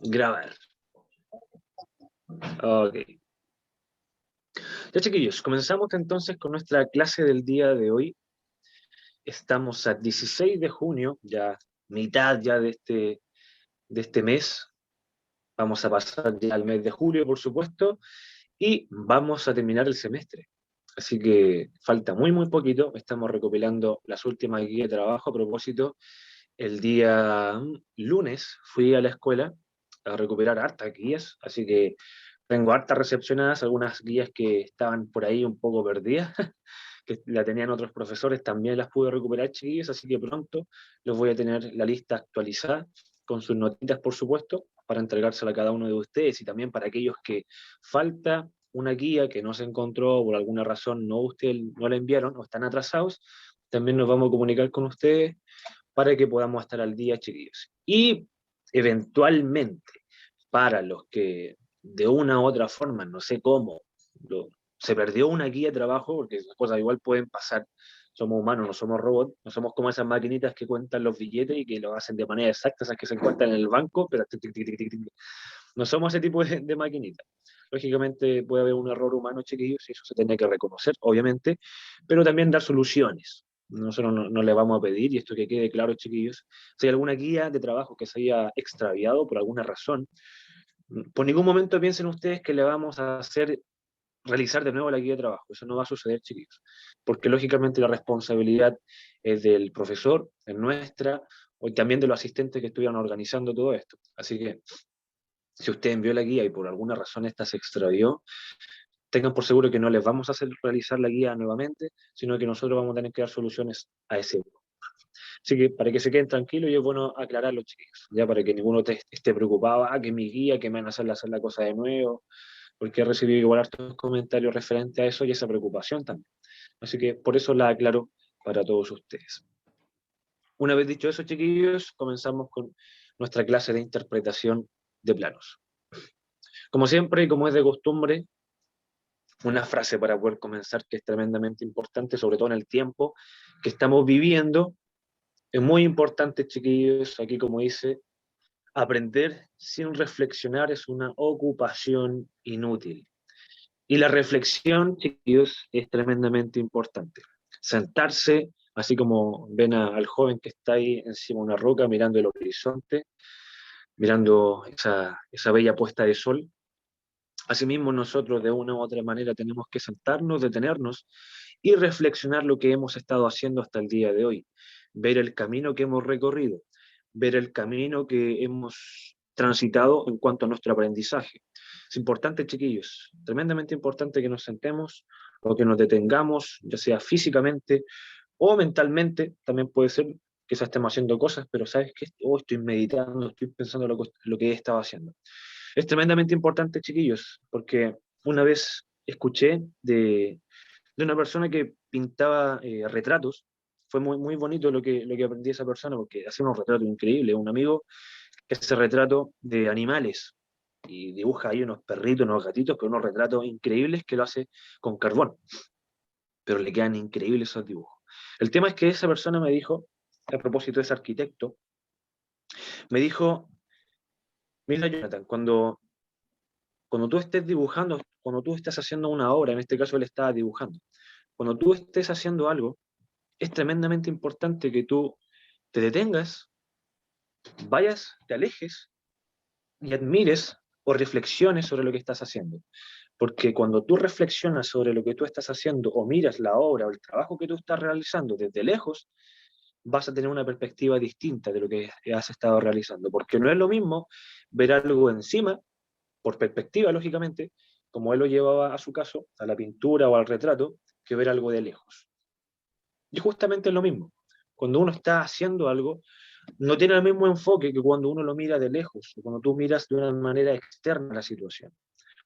Grabar. Ok. Ya chiquillos, comenzamos entonces con nuestra clase del día de hoy. Estamos a 16 de junio, ya mitad ya de este mes. Vamos a pasar ya al mes de julio, por supuesto, y vamos a terminar el semestre. Así que falta muy poquito. Estamos recopilando las últimas guías de trabajo. A propósito, el día lunes fui a la escuela a recuperar hartas guías, así que tengo hartas recepcionadas, algunas guías que estaban por ahí un poco perdidas, que la tenían otros profesores, también las pude recuperar, chiquillos, así que pronto los voy a tener la lista actualizada, con sus notitas, por supuesto, para entregársela a cada uno de ustedes y también para aquellos que falta una guía que no se encontró o por alguna razón no ustedes no la enviaron o están atrasados, también nos vamos a comunicar con ustedes para que podamos estar al día, chiquillos. Y eventualmente, para los que de una u otra forma, no sé cómo, se perdió una guía de trabajo, porque esas cosas igual pueden pasar, somos humanos, no somos robots, no somos como esas maquinitas que cuentan los billetes y que lo hacen de manera exacta, esas que se encuentran en el banco, pero no somos ese tipo de maquinitas. Lógicamente puede haber un error humano, chiquillos, y eso se tiene que reconocer, obviamente, pero también dar soluciones. Nosotros no le vamos a pedir, y esto que quede claro, chiquillos, si hay alguna guía de trabajo que se haya extraviado por alguna razón, por ningún momento piensen ustedes que le vamos a hacer realizar de nuevo la guía de trabajo. Eso no va a suceder, chiquillos, porque lógicamente la responsabilidad es del profesor, es nuestra, o también de los asistentes que estuvieron organizando todo esto. Así que si usted envió la guía y por alguna razón esta se extravió, tengan por seguro que no les vamos a hacer realizar la guía nuevamente, sino que nosotros vamos a tener que dar soluciones a ese grupo. Así que para que se queden tranquilos y es bueno aclararlo, chiquillos, ya para que ninguno esté preocupado, que mi guía, que me van a hacer la cosa de nuevo, porque he recibido igual hartos comentarios referentes a eso y esa preocupación también. Así que por eso la aclaro para todos ustedes. Una vez dicho eso, chiquillos, comenzamos con nuestra clase de interpretación de planos. Como siempre y como es de costumbre, una frase para poder comenzar que es tremendamente importante, sobre todo en el tiempo que estamos viviendo. Es muy importante, chiquillos, aquí como dice, aprender sin reflexionar es una ocupación inútil. Y la reflexión, chiquillos, es tremendamente importante. Sentarse, así como ven al joven que está ahí encima de una roca mirando el horizonte, mirando esa bella puesta de sol. Asimismo, nosotros de una u otra manera tenemos que sentarnos, detenernos y reflexionar lo que hemos estado haciendo hasta el día de hoy, ver el camino que hemos recorrido, ver el camino que hemos transitado en cuanto a nuestro aprendizaje. Es importante, chiquillos, tremendamente importante que nos sentemos o que nos detengamos, ya sea físicamente o mentalmente, también puede ser que quizás estemos haciendo cosas, pero ¿sabes qué? Oh, estoy meditando, estoy pensando lo que he estado haciendo. Es tremendamente importante, chiquillos, porque una vez escuché de una persona que pintaba retratos. Fue muy bonito lo que aprendí de esa persona, porque hacía unos retratos increíbles. Un amigo que hace retrato de animales y dibuja ahí unos perritos, unos gatitos, con unos retratos increíbles que lo hace con carbón, pero le quedan increíbles esos dibujos. El tema es que esa persona me dijo, a propósito de ese arquitecto, me dijo, mira Jonathan, cuando tú estés dibujando, cuando tú estés haciendo una obra, en este caso él estaba dibujando, cuando tú estés haciendo algo, es tremendamente importante que tú te detengas, vayas, te alejes y admires o reflexiones sobre lo que estás haciendo. Porque cuando tú reflexionas sobre lo que tú estás haciendo o miras la obra o el trabajo que tú estás realizando desde lejos, vas a tener una perspectiva distinta de lo que has estado realizando. Porque no es lo mismo ver algo encima, por perspectiva, lógicamente, como él lo llevaba a su caso, a la pintura o al retrato, que ver algo de lejos. Y justamente es lo mismo. Cuando uno está haciendo algo, no tiene el mismo enfoque que cuando uno lo mira de lejos, o cuando tú miras de una manera externa a la situación.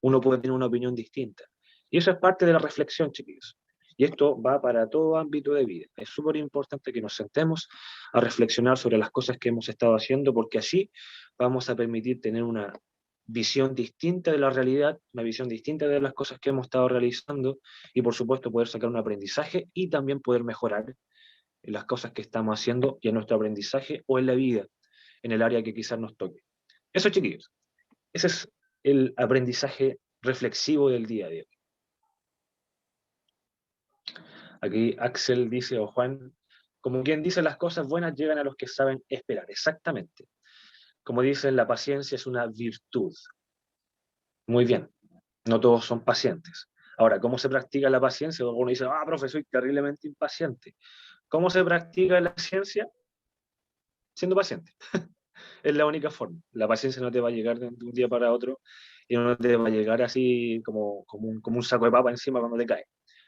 Uno puede tener una opinión distinta. Y eso es parte de la reflexión, chiquillos. Y esto va para todo ámbito de vida. Es súper importante que nos sentemos a reflexionar sobre las cosas que hemos estado haciendo, porque así vamos a permitir tener una visión distinta de la realidad, una visión distinta de las cosas que hemos estado realizando y por supuesto poder sacar un aprendizaje y también poder mejorar en las cosas que estamos haciendo y en nuestro aprendizaje o en la vida, en el área que quizás nos toque. Eso, chiquillos. Ese es el aprendizaje reflexivo del día de hoy. Aquí Axel dice, o Juan, como quien dice, las cosas buenas llegan a los que saben esperar. Exactamente. Como dicen, la paciencia es una virtud. Muy bien, no todos son pacientes. Ahora, ¿cómo se practica la paciencia? Uno dice, profe, soy terriblemente impaciente. ¿Cómo se practica la ciencia? Siendo paciente. Es la única forma. La paciencia no te va a llegar de un día para otro y no te va a llegar así como un saco de papa encima cuando te cae.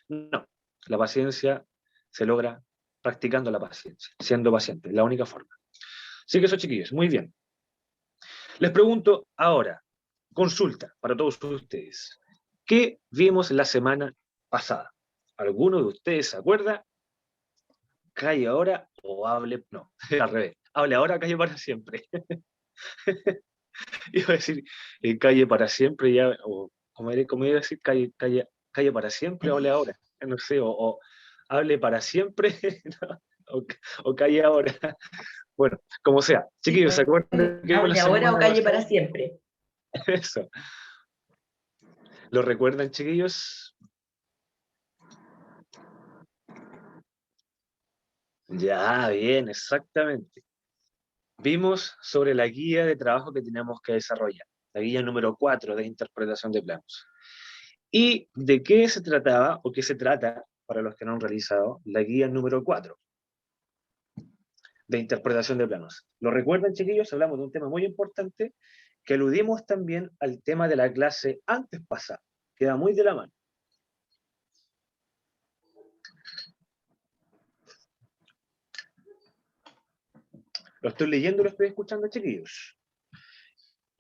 No, la paciencia se logra practicando la paciencia, siendo paciente, es la única forma. Así que eso, chiquillos, muy bien. Les pregunto ahora, consulta para todos ustedes. ¿Qué vimos la semana pasada? ¿Alguno de ustedes se acuerda? Calle ahora o hable, no, al revés. Hable ahora, calle para siempre. Iba a decir calle para siempre, ya, o como iba a decir, calle para siempre, hable ahora. No sé, o hable para siempre, ¿no? o, o calle ahora. Bueno, como sea. Chiquillos, ¿se acuerdan de qué fue la Hable ahora o semana calle pasada? para siempre. Eso. ¿Lo recuerdan, chiquillos? Ya, bien, exactamente. Vimos sobre la guía de trabajo que teníamos que desarrollar, la guía número 4 de interpretación de planos. ¿Y de qué se trataba o qué se trata, para los que no han realizado, la guía número 4 de interpretación de planos? ¿Lo recuerdan, chiquillos? Hablamos de un tema muy importante que aludimos también al tema de la clase antes pasada. Queda muy de la mano. Lo estoy leyendo, lo estoy escuchando, chiquillos.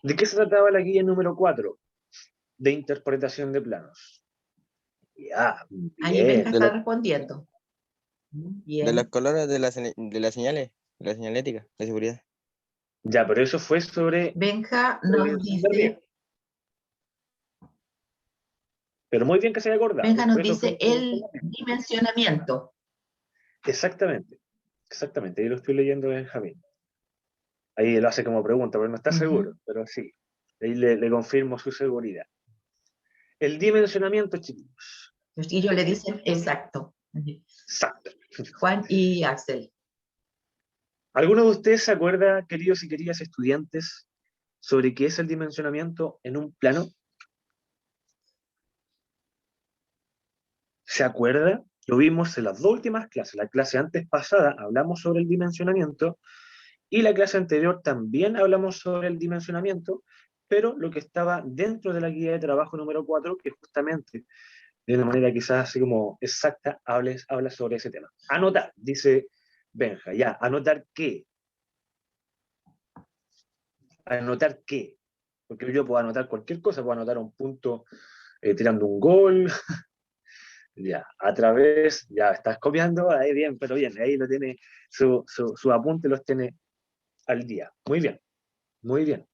¿De qué se trataba la guía número 4 de interpretación de planos? Ya, Ahí Benja bien. está respondiendo. De los Bien. colores de de las señales, de la señalética, de seguridad. Ya, pero eso fue sobre Benja nos prevención de riesgo. dice, Pero muy bien que se haya acordado, Benja pero nos eso fue dice un el dimensionamiento. Exactamente, exactamente. Ahí lo estoy leyendo Benjamín. Ahí lo hace como pregunta, pero no está seguro, pero sí. Ahí le confirmo su seguridad. El dimensionamiento, chicos. Los chiquillos le dicen exacto. Exacto. Juan y Axel. ¿Alguno de ustedes se acuerda, queridos y queridas estudiantes, sobre qué es el dimensionamiento en un plano? ¿Se acuerda? Lo vimos en las dos últimas clases. La clase antes pasada hablamos sobre el dimensionamiento y la clase anterior también hablamos sobre el dimensionamiento, pero lo que estaba dentro de la guía de trabajo número 4, que justamente de una manera quizás así como exacta habla sobre ese tema. Anotar, dice Benja, ya, anotar qué. Anotar qué. Porque yo puedo anotar cualquier cosa, puedo anotar un punto tirando un gol, ya, a través, ya estás copiando, ahí bien, pero bien, ahí lo tiene, su apunte los tiene al día. Muy bien, muy bien.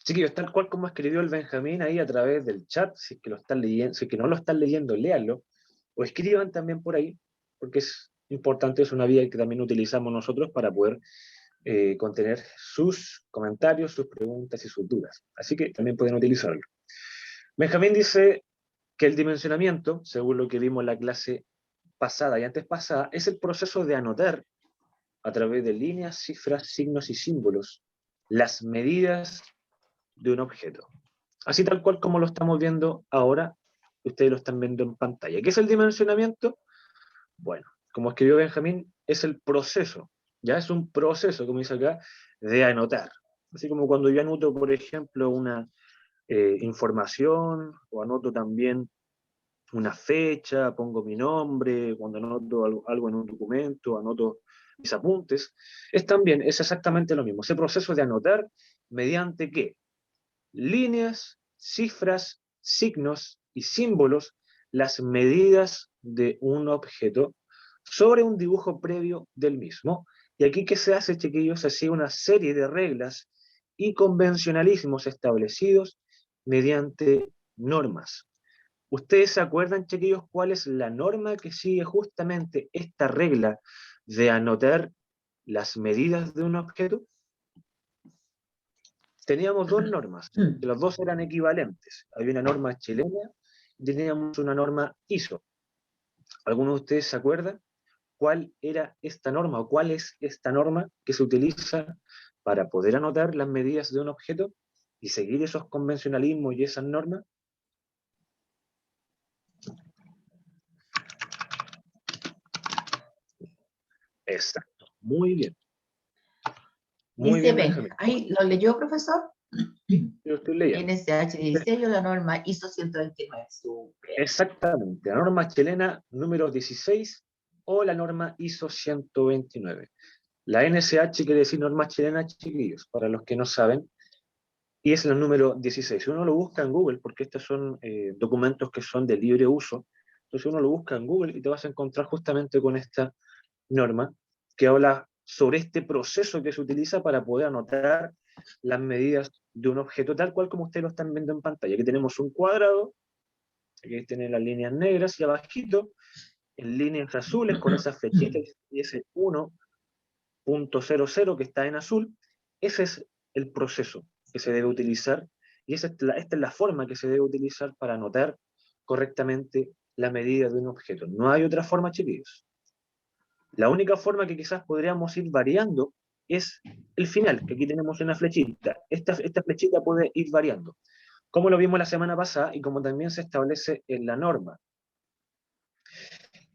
Chiquillos, tal cual como escribió el Benjamín ahí a través del chat, si es que lo están leyendo, si es que no lo están leyendo, léanlo, o escriban también por ahí, porque es importante, es una vía que también utilizamos nosotros para poder contener sus comentarios, sus preguntas y sus dudas. Así que también pueden utilizarlo. Benjamín dice que el dimensionamiento, según lo que vimos en la clase pasada y antes pasada, es el proceso de anotar a través de líneas, cifras, signos y símbolos las medidas de un objeto. Así tal cual como lo estamos viendo ahora, ustedes lo están viendo en pantalla. ¿Qué es el dimensionamiento? Bueno, como escribió Benjamín, es el proceso, ya es un proceso, como dice acá, de anotar. Así como cuando yo anoto, por ejemplo, una información, o anoto también una fecha, pongo mi nombre, cuando anoto algo en un documento, anoto mis apuntes, es exactamente lo mismo. Ese proceso de anotar mediante qué? Líneas, cifras, signos y símbolos, las medidas de un objeto sobre un dibujo previo del mismo. Y aquí, ¿qué se hace, chiquillos? Se sigue una serie de reglas y convencionalismos establecidos mediante normas. ¿Ustedes se acuerdan, chiquillos, cuál es la norma que sigue justamente esta regla de anotar las medidas de un objeto? teníamos dos normas, que los dos eran equivalentes. Había una norma chilena y teníamos una norma ISO. ¿Alguno de ustedes se acuerda cuál era esta norma o cuál es esta norma que se utiliza para poder anotar las medidas de un objeto y seguir esos convencionalismos y esas normas? Exacto, muy bien. Muy Dice, bien, ven, Benjamín. ahí lo leyó, profesor. Yo estoy leyendo. NSH 16 o la norma ISO 129. Súper. Exactamente, la norma chilena número 16 o la norma ISO 129. La NSH quiere decir norma chilena, chiquillos, para los que no saben, y es el número 16. Uno lo busca en Google, porque estos son documentos que son de libre uso, entonces uno lo busca en Google y te vas a encontrar justamente con esta norma que habla sobre este proceso que se utiliza para poder anotar las medidas de un objeto tal cual como ustedes lo están viendo en pantalla. Aquí tenemos un cuadrado, aquí tienen las líneas negras y abajito, en líneas azules con esas flechitas y ese 1.00 que está en azul, ese es el proceso que se debe utilizar y esta es la forma que se debe utilizar para anotar correctamente la medida de un objeto. No hay otra forma, chiquillos. La única forma que quizás podríamos ir variando es el final, que aquí tenemos una flechita. Esta flechita puede ir variando, como lo vimos la semana pasada y como también se establece en la norma.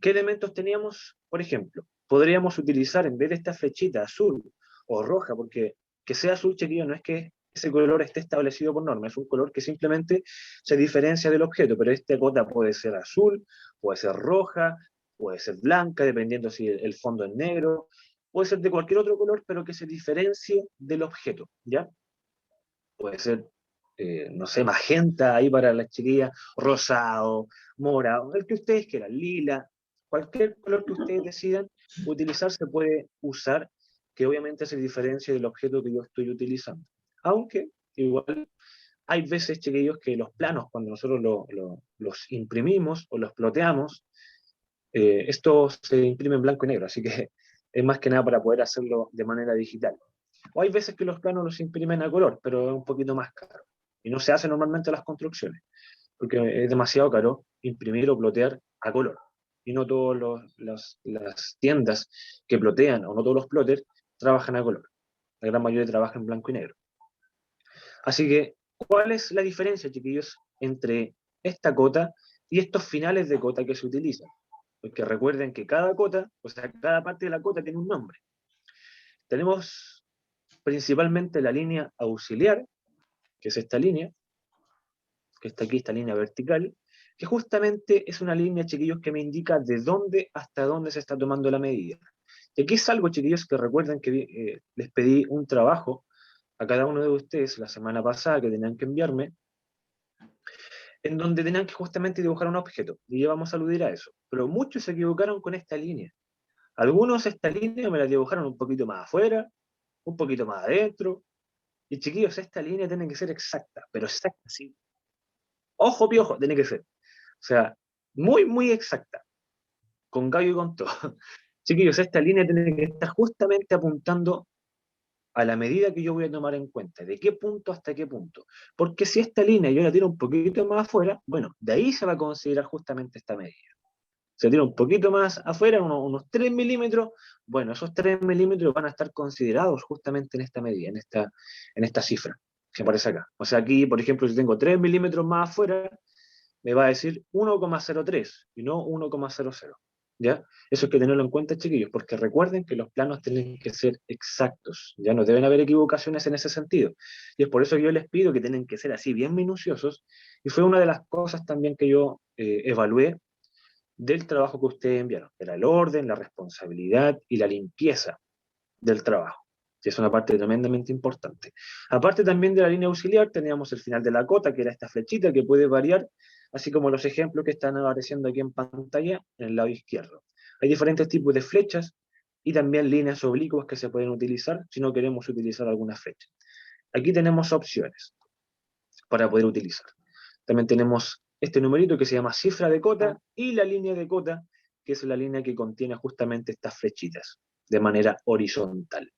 ¿Qué elementos teníamos? Por ejemplo, podríamos utilizar en vez de esta flechita azul o roja, porque que sea azul, chiquillo, no es que ese color esté establecido por norma, es un color que simplemente se diferencia del objeto, pero esta cota puede ser azul, puede ser roja, puede ser blanca, dependiendo si el fondo es negro, puede ser de cualquier otro color, pero que se diferencie del objeto, ¿ya? Puede ser, no sé, magenta ahí para las chiquillas, rosado, morado, el que ustedes quieran, lila, cualquier color que ustedes decidan utilizar se puede usar, que obviamente se diferencie del objeto que yo estoy utilizando. Aunque, igual, hay veces, chiquillos, que los planos, cuando nosotros los imprimimos o los ploteamos, esto se imprime en blanco y negro, así que es más que nada para poder hacerlo de manera digital. O hay veces que los planos los imprimen a color, pero es un poquito más caro. Y no se hace normalmente en las construcciones, porque es demasiado caro imprimir o plotear a color. Y no todas las tiendas que plotean, o no todos los plotters, trabajan a color. La gran mayoría trabaja en blanco y negro. Así que, ¿cuál es la diferencia, chiquillos, entre esta cota y estos finales de cota que se utilizan? Porque recuerden que cada cota, o sea, cada parte de la cota tiene un nombre. Tenemos principalmente la línea auxiliar, que es esta línea, que está aquí, esta línea vertical, que justamente es una línea, chiquillos, que me indica de dónde hasta dónde se está tomando la medida. Y aquí es algo, chiquillos, que recuerden que les pedí un trabajo a cada uno de ustedes la semana pasada que tenían que enviarme, en donde tenían que justamente dibujar un objeto, y ya vamos a aludir a eso. Pero muchos se equivocaron con esta línea. Algunos esta línea me la dibujaron un poquito más afuera, un poquito más adentro, y chiquillos, esta línea tiene que ser exacta, pero exacta, sí. Ojo piojo, tiene que ser. O sea, muy, muy exacta, con gallo y con todo. Chiquillos, esta línea tiene que estar justamente apuntando a la medida que yo voy a tomar en cuenta, de qué punto hasta qué punto. Porque si esta línea yo la tiro un poquito más afuera, bueno, de ahí se va a considerar justamente esta medida. Se tira un poquito más afuera, unos 3 milímetros, bueno, esos 3 milímetros van a estar considerados justamente en esta medida, en esta cifra que aparece acá. O sea, aquí, por ejemplo, si tengo 3 milímetros más afuera, me va a decir 1,03 y no 1,00. ¿Ya? Eso hay que tenerlo en cuenta, chiquillos, porque recuerden que los planos tienen que ser exactos, ya no deben haber equivocaciones en ese sentido. Y es por eso que yo les pido que tienen que ser así, bien minuciosos, y fue una de las cosas también que yo evalué del trabajo que ustedes enviaron. Era el orden, la responsabilidad y la limpieza del trabajo, que es una parte tremendamente importante. Aparte también de la línea auxiliar, teníamos el final de la cota, que era esta flechita que puede variar, así como los ejemplos que están apareciendo aquí en pantalla en el lado izquierdo. Hay diferentes tipos de flechas y también líneas oblicuas que se pueden utilizar si no queremos utilizar alguna flecha. Aquí tenemos opciones para poder utilizar. También tenemos este numerito que se llama cifra de cota y la línea de cota, que es la línea que contiene justamente estas flechitas de manera horizontal.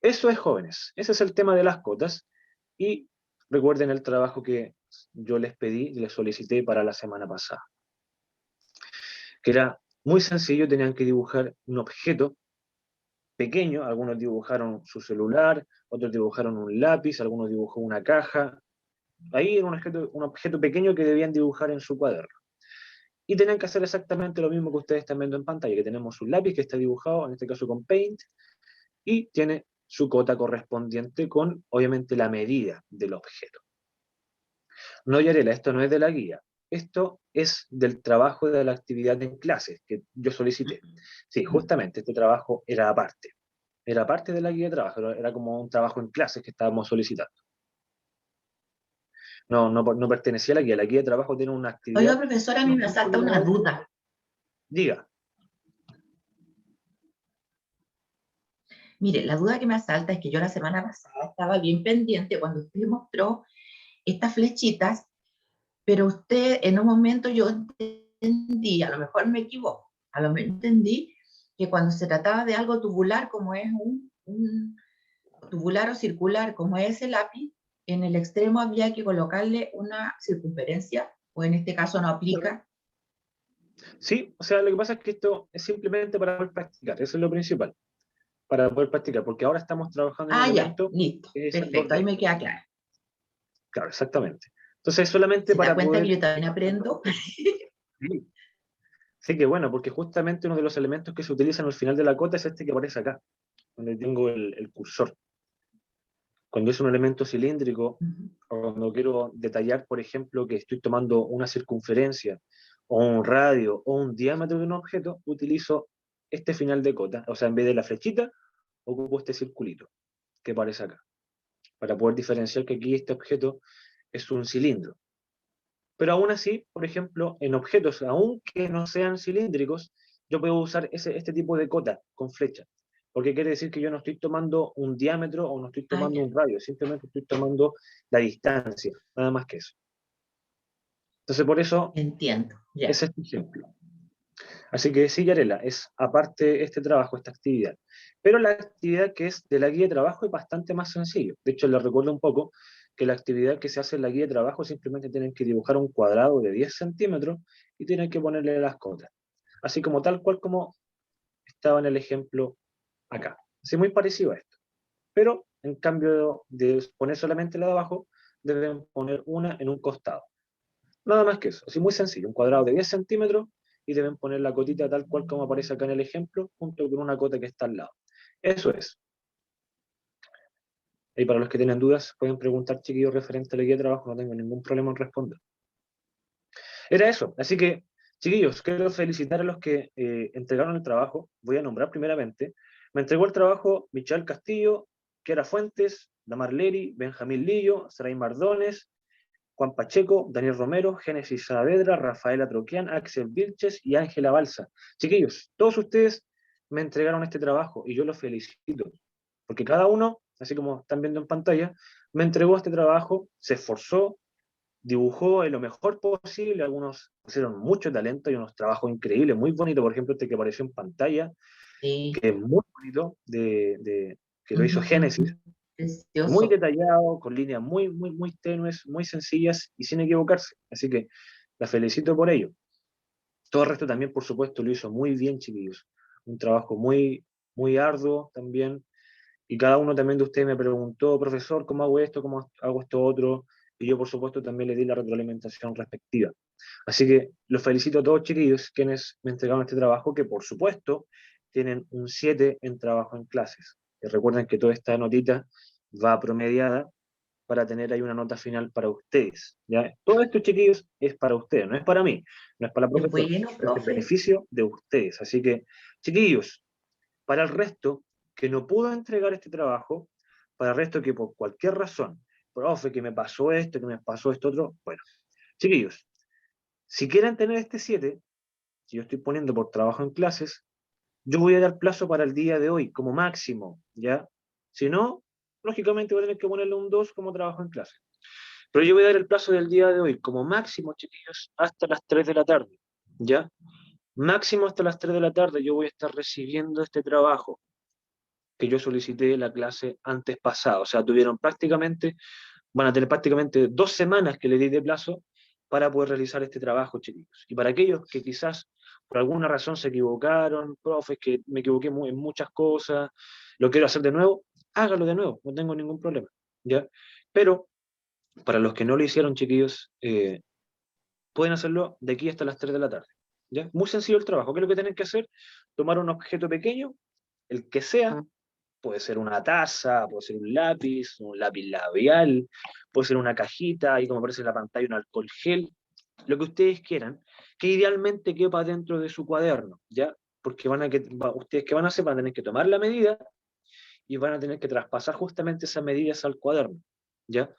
Eso es, jóvenes. Ese es el tema de las cotas. Y recuerden el trabajo que yo les pedí, les solicité para la semana pasada, que era muy sencillo. Tenían que dibujar un objeto pequeño. Algunos dibujaron su celular, otros dibujaron un lápiz, algunos dibujó una caja. Ahí era un objeto pequeño que debían dibujar en su cuaderno. Y tenían que hacer exactamente lo mismo que ustedes están viendo en pantalla, que tenemos un lápiz que está dibujado, en este caso con Paint, y tiene su cota correspondiente con, obviamente, la medida del objeto. No, Yarela, esto no es de la guía. Esto es del trabajo de la actividad en clases que yo solicité. Sí, justamente, este trabajo era aparte. Era parte de la guía de trabajo, era como un trabajo en clases que estábamos solicitando. No pertenecía a la guía. La guía de trabajo tiene una Oiga, actividad. profesora, a mí me asalta una duda. Diga. Mire, la duda que me asalta es que yo la semana pasada estaba bien pendiente cuando usted mostró estas flechitas, pero usted en un momento yo entendí, a lo mejor me equivoco, a lo mejor entendí que cuando se trataba de algo tubular, como es un tubular o circular, como es el lápiz, en el extremo había que colocarle una circunferencia, o en este caso no aplica. Sí, o sea, lo que pasa es que esto es simplemente para poder practicar, eso es lo principal, para poder practicar, porque ahora estamos trabajando en un Ah, ya, elemento listo, que es el perfecto, ahí bordado. me queda claro. Claro, exactamente. Entonces, solamente ¿Se da para cuenta que poder... yo también aprendo? Sí, sí que bueno, porque justamente uno de los elementos que se utilizan al final de la cota es este que aparece acá, donde tengo el cursor. Cuando es un elemento cilíndrico, o cuando quiero detallar, por ejemplo, que estoy tomando una circunferencia, o un radio, o un diámetro de un objeto, utilizo este final de cota. O sea, en vez de la flechita, ocupo este circulito que aparece acá, para poder diferenciar que aquí este objeto es un cilindro. Pero aún así, por ejemplo, en objetos, aunque no sean cilíndricos, yo puedo usar este tipo de cota con flecha. Porque quiere decir que yo no estoy tomando un diámetro o no estoy Ah, tomando ya, un radio, simplemente estoy tomando la distancia, nada más que eso. Entonces, por eso, entiendo, ese ya. es el ejemplo. Así que sí, Yarela, es aparte este trabajo, esta actividad. Pero la actividad que es de la guía de trabajo es bastante más sencillo. De hecho, les recuerdo un poco que la actividad que se hace en la guía de trabajo simplemente tienen que dibujar un cuadrado de 10 centímetros y tienen que ponerle las cotas. Así como tal cual como estaba en el ejemplo acá. Así muy parecido a esto. Pero en cambio de poner solamente la de abajo, deben poner una en un costado. Nada más que eso, así muy sencillo, un cuadrado de 10 centímetros y deben poner la cotita tal cual como aparece acá en el ejemplo, junto con una cota que está al lado. Eso es. Y para los que tienen dudas, pueden preguntar, chiquillos, referente a la guía de trabajo, no tengo ningún problema en responder. Era eso, así que, chiquillos, quiero felicitar a los que entregaron el trabajo. Voy a nombrar primeramente. Me entregó el trabajo Michelle Castillo, Kiara Fuentes, Damar Leri, Benjamín Lillo, Saray Mardones, Juan Pacheco, Daniel Romero, Génesis Saavedra, Rafaela Troquian, Axel Vilches y Ángela Balsa. Chiquillos, todos ustedes me entregaron este trabajo y yo los felicito, porque cada uno, así como están viendo en pantalla, me entregó este trabajo, se esforzó, dibujó lo mejor posible, algunos pusieron mucho talento y unos trabajos increíbles, muy bonitos, por ejemplo, este que apareció en pantalla, Sí. que es muy bonito, que lo hizo Génesis, muy Precioso. detallado, con líneas muy tenues, muy sencillas y sin equivocarse. Así que la felicito por ello. Todo el resto también, por supuesto, lo hizo muy bien, chiquillos. Un trabajo muy arduo también. Y cada uno también de ustedes me preguntó, profesor, ¿cómo hago esto? ¿Cómo hago esto otro? Y yo, por supuesto, también le di la retroalimentación respectiva. Así que los felicito a todos, chiquillos, quienes me entregaron este trabajo, que por supuesto tienen un 7 en trabajo en clases. Y recuerden que toda esta notita va promediada para tener ahí una nota final para ustedes. ¿Ya? Todo esto, chiquillos, es para ustedes, no es para mí, no es para la Qué profesora, bueno, es el profe. beneficio de ustedes. Así que, chiquillos, para el resto que no pudo entregar este trabajo, para el resto que por cualquier razón, profe, que me pasó esto, que me pasó esto otro, bueno, chiquillos, si quieren tener este 7, si yo estoy poniendo por trabajo en clases, yo voy a dar plazo para el día de hoy, como máximo, ¿ya? Si no, lógicamente voy a tener que ponerle un 2 como trabajo en clase. Pero yo voy a dar el plazo del día de hoy, como máximo, chiquillos, hasta las 3 de la tarde, ¿ya? Máximo hasta las 3 de la tarde yo voy a estar recibiendo este trabajo que yo solicité la clase antes pasada. O sea, tuvieron prácticamente van a tener prácticamente 2 semanas que le di de plazo para poder realizar este trabajo, chiquillos. Y para aquellos que quizás por alguna razón se equivocaron, profes, que me equivoqué en muchas cosas, lo quiero hacer de nuevo, hágalo de nuevo, no tengo ningún problema, ¿ya? Pero para los que no lo hicieron, chiquillos, pueden hacerlo de aquí hasta las 3 de la tarde, ¿ya? Muy sencillo el trabajo. ¿Qué es lo que tienen que hacer? Tomar un objeto pequeño, el que sea, puede ser una taza, puede ser un lápiz labial, puede ser una cajita, ahí como aparece en la pantalla, un alcohol gel, lo que ustedes quieran, que idealmente quepa dentro de su cuaderno, ¿ya? Porque ustedes que van a hacer van a tener que tomar la medida y van a tener que traspasar justamente esas medidas al cuaderno, ¿ya?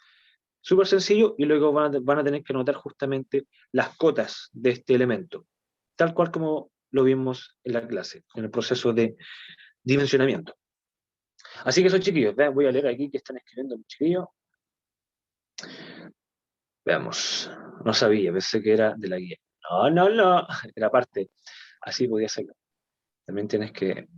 Súper sencillo, y luego van a tener que anotar justamente las cotas de este elemento, tal cual como lo vimos en la clase, en el proceso de dimensionamiento. Así que eso, chiquillos, vean, voy a leer aquí que están escribiendo los chiquillos. Veamos, no sabía, pensé que era de la guía. No, no, no, era parte, así podía ser. También tienes que...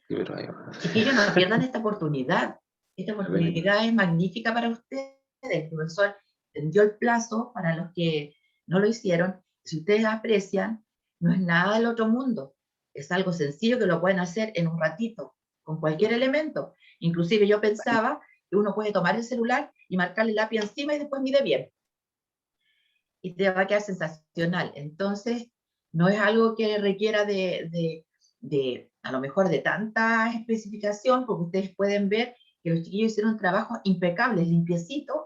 Pero ahí va. Chiquillos, no pierdan esta oportunidad. Esta A ver, oportunidad es magnífica para ustedes. El profesor dio el plazo para los que no lo hicieron. Si ustedes aprecian, no es nada del otro mundo. Es algo sencillo que lo pueden hacer en un ratito, con cualquier elemento. Inclusive yo pensaba que uno puede tomar el celular y marcarle el lápiz encima y después mide bien. Y te va a quedar sensacional. Entonces, no es algo que requiera de a lo mejor de tanta especificación, porque ustedes pueden ver que los chiquillos hicieron trabajos impecables, limpiecitos,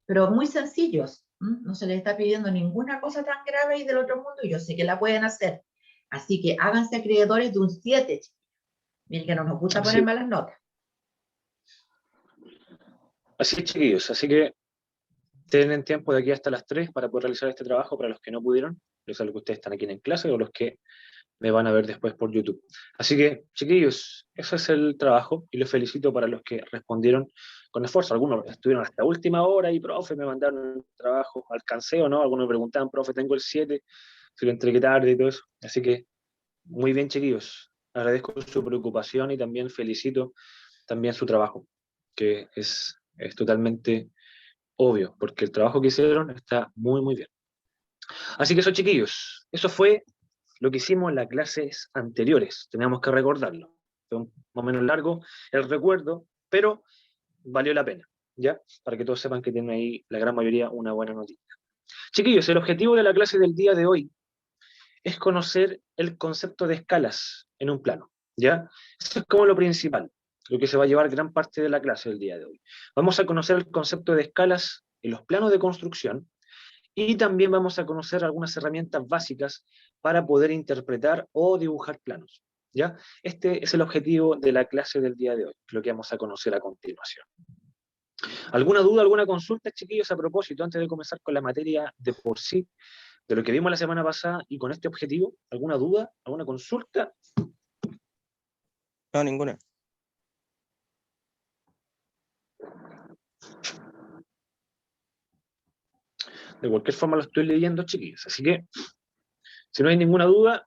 pero muy sencillos. No se les está pidiendo ninguna cosa tan grave y del otro mundo, y yo sé que la pueden hacer. Así que háganse acreedores de un 7. Miren que no nos gusta poner así, malas notas. así es, chiquillos, así que tienen tiempo de aquí hasta las 3 para poder realizar este trabajo para los que no pudieron, los que ustedes están aquí en clase o los que me van a ver después por YouTube. Así que, chiquillos, ese es el trabajo y los felicito para los que respondieron con esfuerzo. Algunos estuvieron hasta última hora y, profe, me mandaron el trabajo, alcancé o no. Algunos me preguntaban, profe, tengo el 7, si lo entregué tarde y todo eso. Así que, muy bien, chiquillos. Agradezco su preocupación y también felicito también su trabajo, que es totalmente obvio, porque el trabajo que hicieron está muy, muy bien. Así que eso, chiquillos, eso fue lo que hicimos en las clases anteriores, teníamos que recordarlo. Fue más o menos largo el recuerdo, pero valió la pena, ¿ya? Para que todos sepan que tienen ahí, la gran mayoría, una buena noticia. Chiquillos, el objetivo de la clase del día de hoy es conocer el concepto de escalas en un plano, ¿ya? Eso es como lo principal, lo que se va a llevar gran parte de la clase del día de hoy. Vamos a conocer el concepto de escalas en los planos de construcción, y también vamos a conocer algunas herramientas básicas para poder interpretar o dibujar planos, ¿ya? Este es el objetivo de la clase del día de hoy, lo que vamos a conocer a continuación. ¿Alguna duda, alguna consulta, chiquillos, a propósito, antes de comenzar con la materia de por sí, de lo que vimos la semana pasada y con este objetivo? ¿Alguna duda, alguna consulta? No, ninguna. De cualquier forma lo estoy leyendo, chiquillos, así que, si no hay ninguna duda,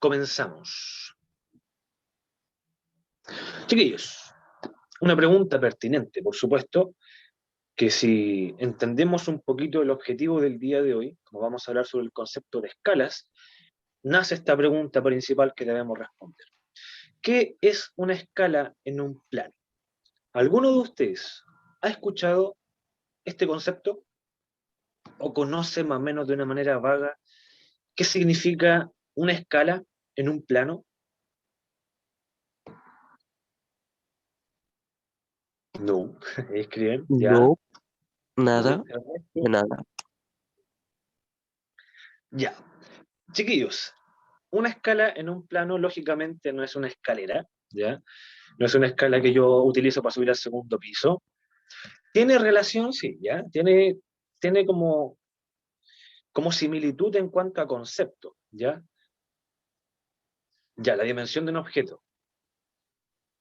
comenzamos. Chiquillos, una pregunta pertinente, por supuesto, que si entendemos un poquito el objetivo del día de hoy, como vamos a hablar sobre el concepto de escalas, nace esta pregunta principal que debemos responder. ¿Qué es una escala en un plano? ¿Alguno de ustedes ha escuchado este concepto o conoce más o menos de una manera vaga qué significa una escala en un plano? No, escriben, ya. No, nada, de nada. Ya. Chiquillos, una escala en un plano, lógicamente, no es una escalera, ¿ya? No es una escala que yo utilizo para subir al segundo piso. ¿Tiene relación? Sí, ¿ya? Tiene como similitud en cuanto a concepto, ¿ya? Ya, la dimensión de un objeto.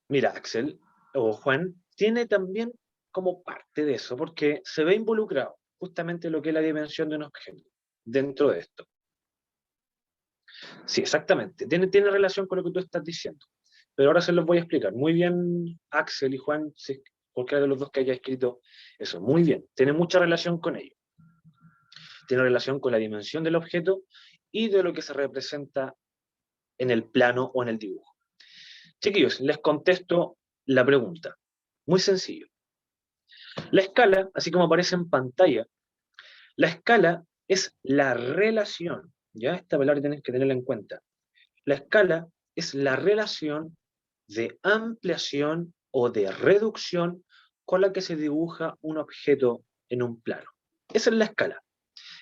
Mira, Axel o Juan, tiene también como parte de eso, porque se ve involucrado justamente lo que es la dimensión de un objeto dentro de esto. Sí, exactamente. Tiene relación con lo que tú estás diciendo. Pero ahora se los voy a explicar. Muy bien, Axel y Juan, cualquiera de los dos que haya escrito eso. Muy bien, tiene mucha relación con ello. Tiene relación con la dimensión del objeto y de lo que se representa en el plano o en el dibujo. Chiquillos, les contesto la pregunta. Muy sencillo. La escala, así como aparece en pantalla, la escala es la relación, ya esta palabra tienes que tenerla en cuenta. La escala es la relación de ampliación o de reducción con la que se dibuja un objeto en un plano. Esa es la escala.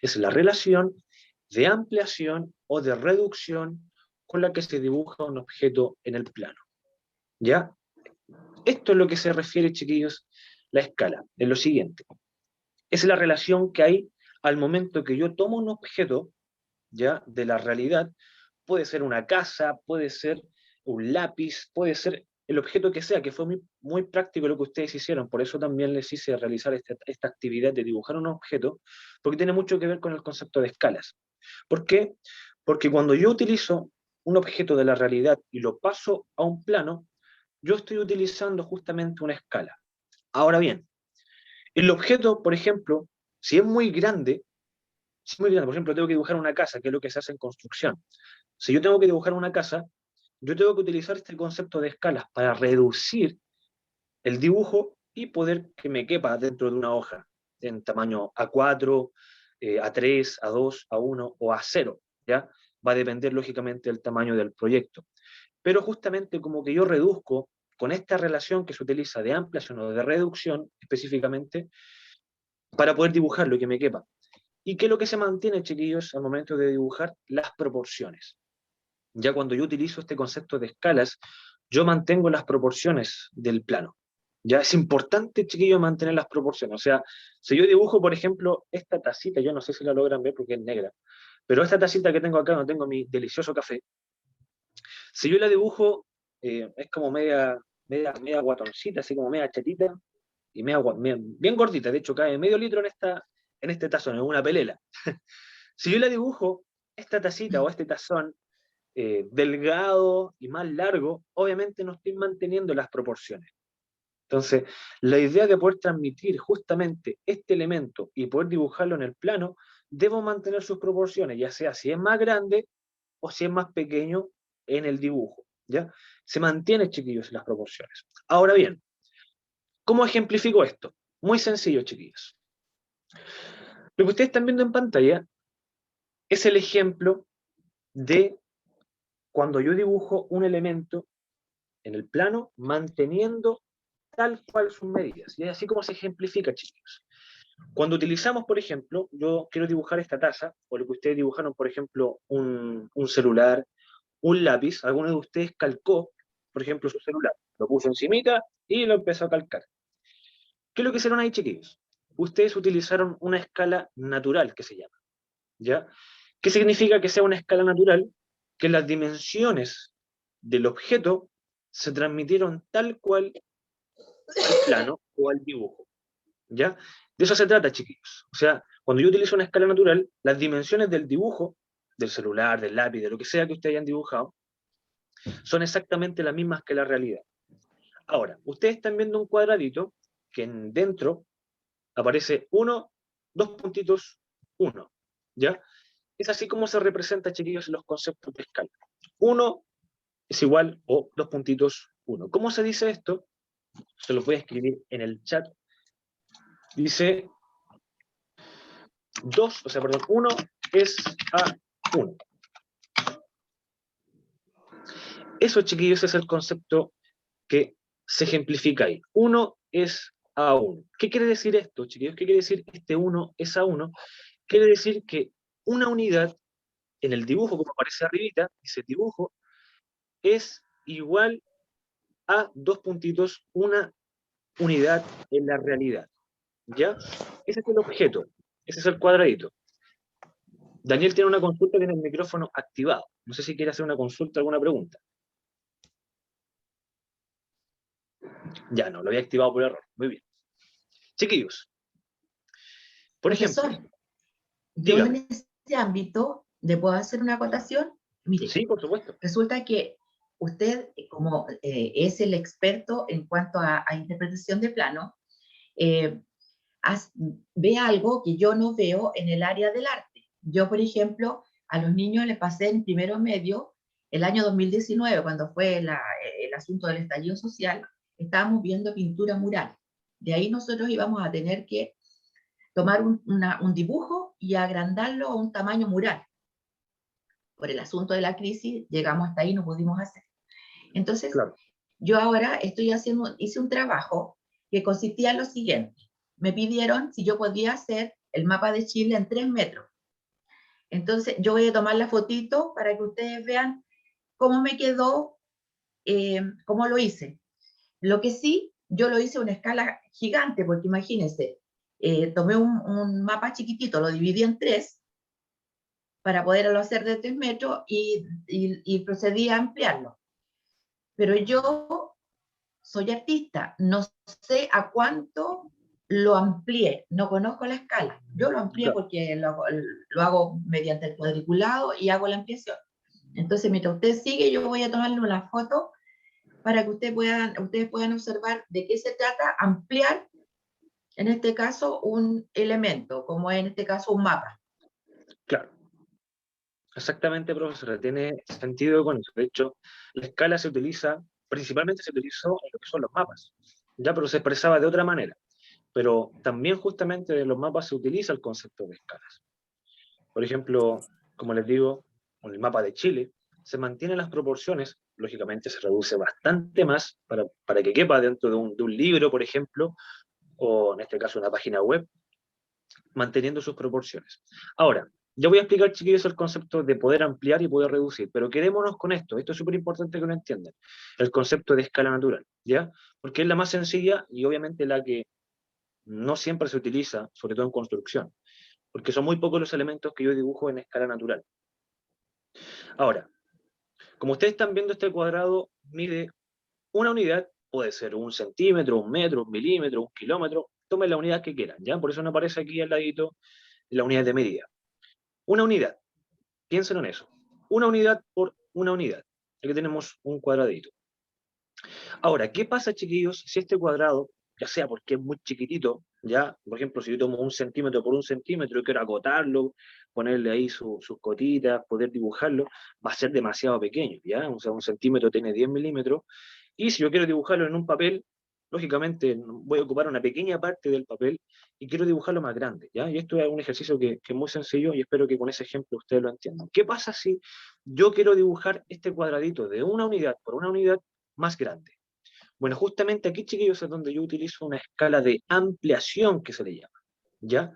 Es la relación de ampliación o de reducción con la que se dibuja un objeto en el plano. ¿Ya? Esto es lo que se refiere, chiquillos, la escala. Es lo siguiente. Es la relación que hay al momento que yo tomo un objeto, ¿ya?, de la realidad. Puede ser una casa, puede ser un lápiz, puede ser el objeto que sea, que fue muy, muy práctico lo que ustedes hicieron. Por eso también les hice realizar esta actividad de dibujar un objeto, porque tiene mucho que ver con el concepto de escalas. ¿Por qué? Porque cuando yo utilizo un objeto de la realidad y lo paso a un plano, yo estoy utilizando justamente una escala. Ahora bien, el objeto, por ejemplo, si es muy grande, por ejemplo, tengo que dibujar una casa, que es lo que se hace en construcción. Si yo tengo que dibujar una casa, yo tengo que utilizar este concepto de escalas para reducir el dibujo y poder que me quepa dentro de una hoja en tamaño A4, A3, A2, A1 o A0, ¿ya? Va a depender lógicamente del tamaño del proyecto. Pero justamente como que yo reduzco con esta relación que se utiliza de ampliación o de reducción específicamente para poder dibujar lo que me quepa. ¿Y qué es lo que se mantiene, chiquillos, al momento de dibujar? Las proporciones. Ya cuando yo utilizo este concepto de escalas, yo mantengo las proporciones del plano. Ya es importante, chiquillos, mantener las proporciones. O sea, si yo dibujo, por ejemplo, esta tacita, yo no sé si la logran ver porque es negra, pero esta tacita que tengo acá, donde tengo mi delicioso café, si yo la dibujo, es como media guatoncita, así como media chatita, y bien gordita, de hecho cae medio litro en este tazón, en una pelela. Si yo la dibujo, esta tacita o este tazón, delgado y más largo, obviamente no estoy manteniendo las proporciones. Entonces, la idea de poder transmitir justamente este elemento y poder dibujarlo en el plano, debo mantener sus proporciones, ya sea si es más grande o si es más pequeño en el dibujo, ¿ya? Se mantienen, chiquillos, las proporciones. Ahora bien, ¿cómo ejemplifico esto? Muy sencillo, chiquillos. Lo que ustedes están viendo en pantalla es el ejemplo de cuando yo dibujo un elemento en el plano manteniendo tal cual sus medidas. Y es así como se ejemplifica, chicos. Cuando utilizamos, por ejemplo, yo quiero dibujar esta taza, o lo que ustedes dibujaron, por ejemplo, un celular, un lápiz, alguno de ustedes calcó, por ejemplo, su celular, lo puso encimita y lo empezó a calcar. ¿Qué es lo que hicieron ahí, chiquillos? Ustedes utilizaron una escala natural, que se llama, ¿ya? ¿Qué significa que sea una escala natural? Que las dimensiones del objeto se transmitieron tal cual al plano o al dibujo, ¿ya? De eso se trata, chiquillos. O sea, cuando yo utilizo una escala natural, las dimensiones del dibujo, del celular, del lápiz, de lo que sea que ustedes hayan dibujado, son exactamente las mismas que la realidad. Ahora, ustedes están viendo un cuadradito que dentro aparece 1, 2 puntitos, 1, ¿ya? Es así como se representa, chiquillos, los conceptos de escala. 1 es igual, o 2 puntitos, 1. ¿Cómo se dice esto? Se lo voy a escribir en el chat. Dice 2, o sea, perdón, 1 es a 1. Eso, chiquillos, es el concepto que se ejemplifica ahí. 1 es a 1. ¿Qué quiere decir esto, chiquillos? ¿Qué quiere decir este 1 es a 1? Quiere decir que una unidad en el dibujo, como aparece arribita, ese dibujo es igual a 2 puntitos, una unidad en la realidad. ¿Ya? Ese es el objeto, ese es el cuadradito. Daniel tiene una consulta, tiene el micrófono activado. No sé si quiere hacer una consulta, alguna pregunta. Ya no, lo había activado por error. Muy bien. Chiquillos, por Profesor, ejemplo, yo dígame. en ese ámbito le puedo hacer una acotación. Mire, Sí, por supuesto. resulta que usted, como es el experto en cuanto a interpretación de plano, eh, ve algo que yo no veo en el área del arte. Yo, por ejemplo, a los niños les pasé en primero medio, el año 2019, cuando fue el asunto del estallido social, estábamos viendo pintura mural. De ahí nosotros íbamos a tener que tomar un dibujo y agrandarlo a un tamaño mural. Por el asunto de la crisis, llegamos hasta ahí, no pudimos hacer. Entonces, Claro, yo ahora hice un trabajo que consistía en lo siguiente. Me pidieron si yo podía hacer el mapa de Chile en 3 metros. Entonces, yo voy a tomar la fotito para que ustedes vean cómo me quedó, cómo lo hice. Lo que sí, yo lo hice a una escala gigante, porque imagínense, tomé un mapa chiquitito, lo dividí en 3 para poderlo hacer de 3 metros y procedí a ampliarlo. Pero yo soy artista, no sé a cuánto lo amplié, no conozco la escala. Yo lo amplié claro. porque lo hago mediante el cuadriculado y hago la ampliación. Entonces, mientras usted sigue, yo voy a tomarle una foto para que ustedes puedan observar de qué se trata ampliar, en este caso, un elemento, como en este caso un mapa. Claro. Exactamente, profesora, tiene sentido con eso. De hecho, la escala se utiliza, principalmente se utilizó en lo que son los mapas, ya, pero se expresaba de otra manera. Pero también justamente de los mapas se utiliza el concepto de escalas. Por ejemplo, como les digo, con el mapa de Chile, se mantienen las proporciones, lógicamente se reduce bastante más para que quepa dentro de un libro, por ejemplo, o en este caso una página web, manteniendo sus proporciones. Ahora, yo voy a explicar, chiquillos, el concepto de poder ampliar y poder reducir, pero quedémonos con esto es súper importante que lo entiendan, el concepto de escala natural, ¿ya? Porque es la más sencilla y obviamente la que no siempre se utiliza, sobre todo en construcción, porque son muy pocos los elementos que yo dibujo en escala natural. Ahora, como ustedes están viendo, este cuadrado mide una unidad, puede ser 1 centímetro, 1 metro, 1 milímetro, 1 kilómetro, tomen la unidad que quieran, ¿ya? Por eso no aparece aquí al ladito la unidad de medida. Una unidad, piensen en eso. Una unidad por una unidad. Aquí tenemos un cuadradito. Ahora, ¿qué pasa, chiquillos, si este cuadrado, ya sea porque es muy chiquitito, ya, por ejemplo, si yo tomo 1 centímetro por 1 centímetro y quiero acotarlo, ponerle ahí sus cotitas, poder dibujarlo, va a ser demasiado pequeño, ¿ya? O sea, 1 centímetro tiene 10 milímetros, y si yo quiero dibujarlo en un papel, lógicamente voy a ocupar una pequeña parte del papel y quiero dibujarlo más grande, ¿ya? Y esto es un ejercicio que es muy sencillo y espero que con ese ejemplo ustedes lo entiendan. ¿Qué pasa si yo quiero dibujar este cuadradito de una unidad por una unidad más grande? Bueno, justamente aquí, chiquillos, es donde yo utilizo una escala de ampliación que se le llama, ¿ya?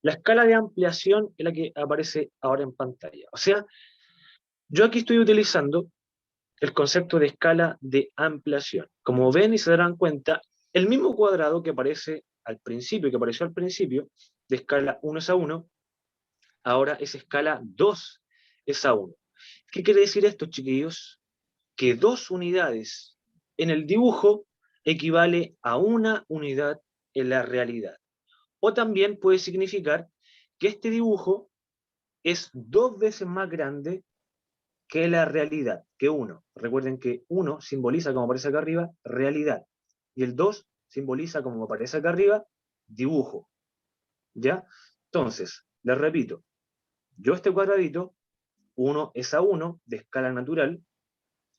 La escala de ampliación es la que aparece ahora en pantalla. O sea, yo aquí estoy utilizando el concepto de escala de ampliación. Como ven y se darán cuenta, el mismo cuadrado que aparece al principio, que apareció al principio, de escala 1:1, ahora es escala 2:1. ¿Qué quiere decir esto, chiquillos? Que 2 unidades en el dibujo equivale a una unidad en la realidad. O también puede significar que este dibujo es 2 veces más grande que la realidad, que 1. Recuerden que 1 simboliza, como aparece acá arriba, realidad. Y el 2 simboliza, como aparece acá arriba, dibujo. ¿Ya? Entonces, les repito, yo este cuadradito, 1:1, de escala natural,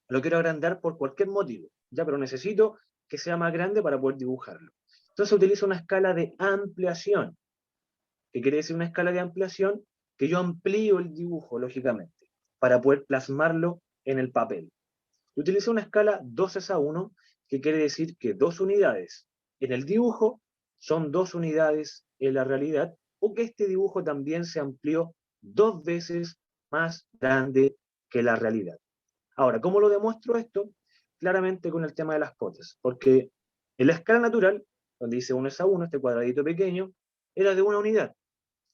lo quiero agrandar por cualquier motivo, ya, pero necesito que sea más grande para poder dibujarlo. Entonces utilizo una escala de ampliación. ¿Qué quiere decir una escala de ampliación? Que yo amplío el dibujo, lógicamente, para poder plasmarlo en el papel. Utilizo una escala 2:1, que quiere decir que 2 unidades en el dibujo son 2 unidades en la realidad, o que este dibujo también se amplió 2 veces más grande que la realidad. Ahora, ¿cómo lo demuestro esto? Claramente con el tema de las cotas, porque en la escala natural, donde dice 1:1, este cuadradito pequeño, era de una unidad,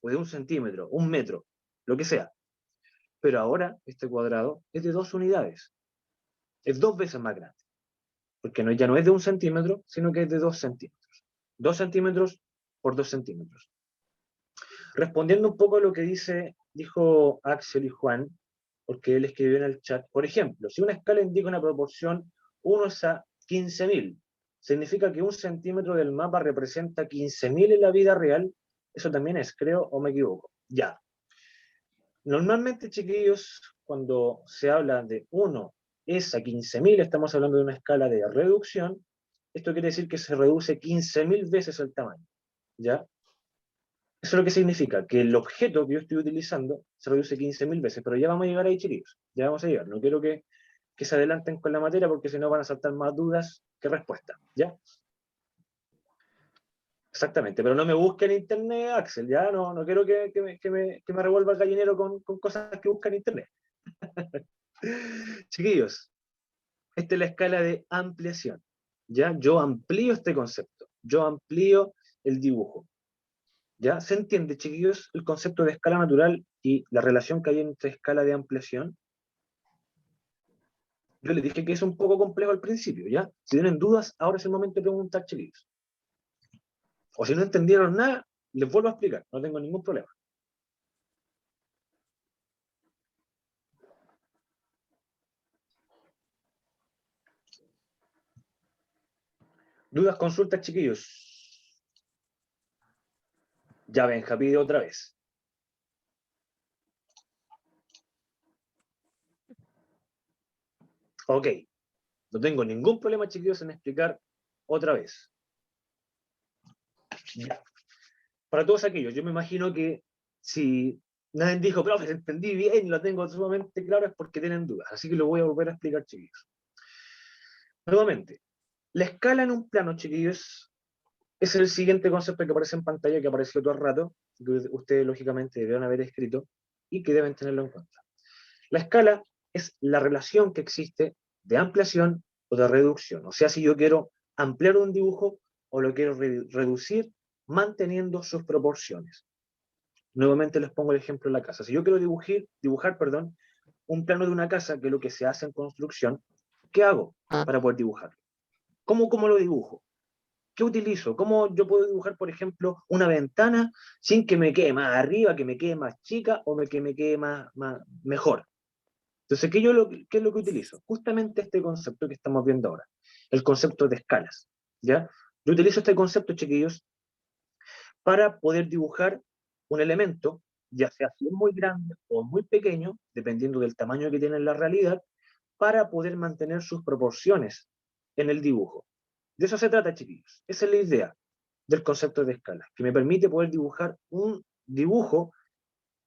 o de 1 centímetro, 1 metro, lo que sea. Pero ahora este cuadrado es de 2 unidades, es 2 veces más grande, porque ya no es de 1 centímetro, sino que es de 2 centímetros. 2 centímetros por 2 centímetros. Respondiendo un poco a lo que dijo Axel y Juan, porque él escribió en el chat, por ejemplo, si una escala indica una proporción 1:15.000, significa que 1 centímetro del mapa representa 15.000 en la vida real. Eso también es, creo, o me equivoco. Ya. Normalmente, chiquillos, cuando se habla de 1:15.000, estamos hablando de una escala de reducción. Esto quiere decir que se reduce 15.000 veces el tamaño, ¿ya? Eso es lo que significa, que el objeto que yo estoy utilizando se reduce 15.000 veces, pero ya vamos a llegar ahí, chiquillos, ya vamos a llegar. No quiero que se adelanten con la materia, porque si no van a saltar más dudas que respuestas, ¿ya? Exactamente, pero no me busquen en internet, Axel, ya no quiero que me revuelva el gallinero con cosas que buscan en internet. Chiquillos, esta es la escala de ampliación, ¿ya? Yo amplío este concepto, yo amplío el dibujo, ¿ya? ¿Se entiende, chiquillos, el concepto de escala natural y la relación que hay entre escala de ampliación? Yo les dije que es un poco complejo al principio, ¿ya? Si tienen dudas, ahora es el momento de preguntar, chiquillos. O si no entendieron nada, les vuelvo a explicar, no tengo ningún problema. ¿Dudas, consultas, chiquillos? Ya ven, pide otra vez. Ok, no tengo ningún problema, chiquillos, en explicar otra vez. Ya. Para todos aquellos, yo me imagino que si nadie dijo, profe, entendí bien, lo tengo sumamente claro, es porque tienen dudas. Así que lo voy a volver a explicar, chiquillos. Nuevamente, la escala en un plano, chiquillos, es el siguiente concepto que aparece en pantalla, que apareció todo el rato, que ustedes lógicamente deben haber escrito y que deben tenerlo en cuenta. La escala es la relación que existe de ampliación o de reducción. O sea, si yo quiero ampliar un dibujo o lo quiero reducir manteniendo sus proporciones. Nuevamente les pongo el ejemplo en la casa. Si yo quiero dibujar, un plano de una casa, que es lo que se hace en construcción, ¿qué hago para poder dibujarlo? ¿Cómo lo dibujo? ¿Qué utilizo? ¿Cómo yo puedo dibujar, por ejemplo, una ventana sin que me quede más arriba, que me quede más chica o que me quede mejor? Entonces, ¿qué es lo que utilizo? Justamente este concepto que estamos viendo ahora, el concepto de escalas, ¿ya? Yo utilizo este concepto, chiquillos, para poder dibujar un elemento, ya sea si es muy grande o muy pequeño, dependiendo del tamaño que tiene en la realidad, para poder mantener sus proporciones en el dibujo. De eso se trata, chiquillos. Esa es la idea del concepto de escala, que me permite poder dibujar un dibujo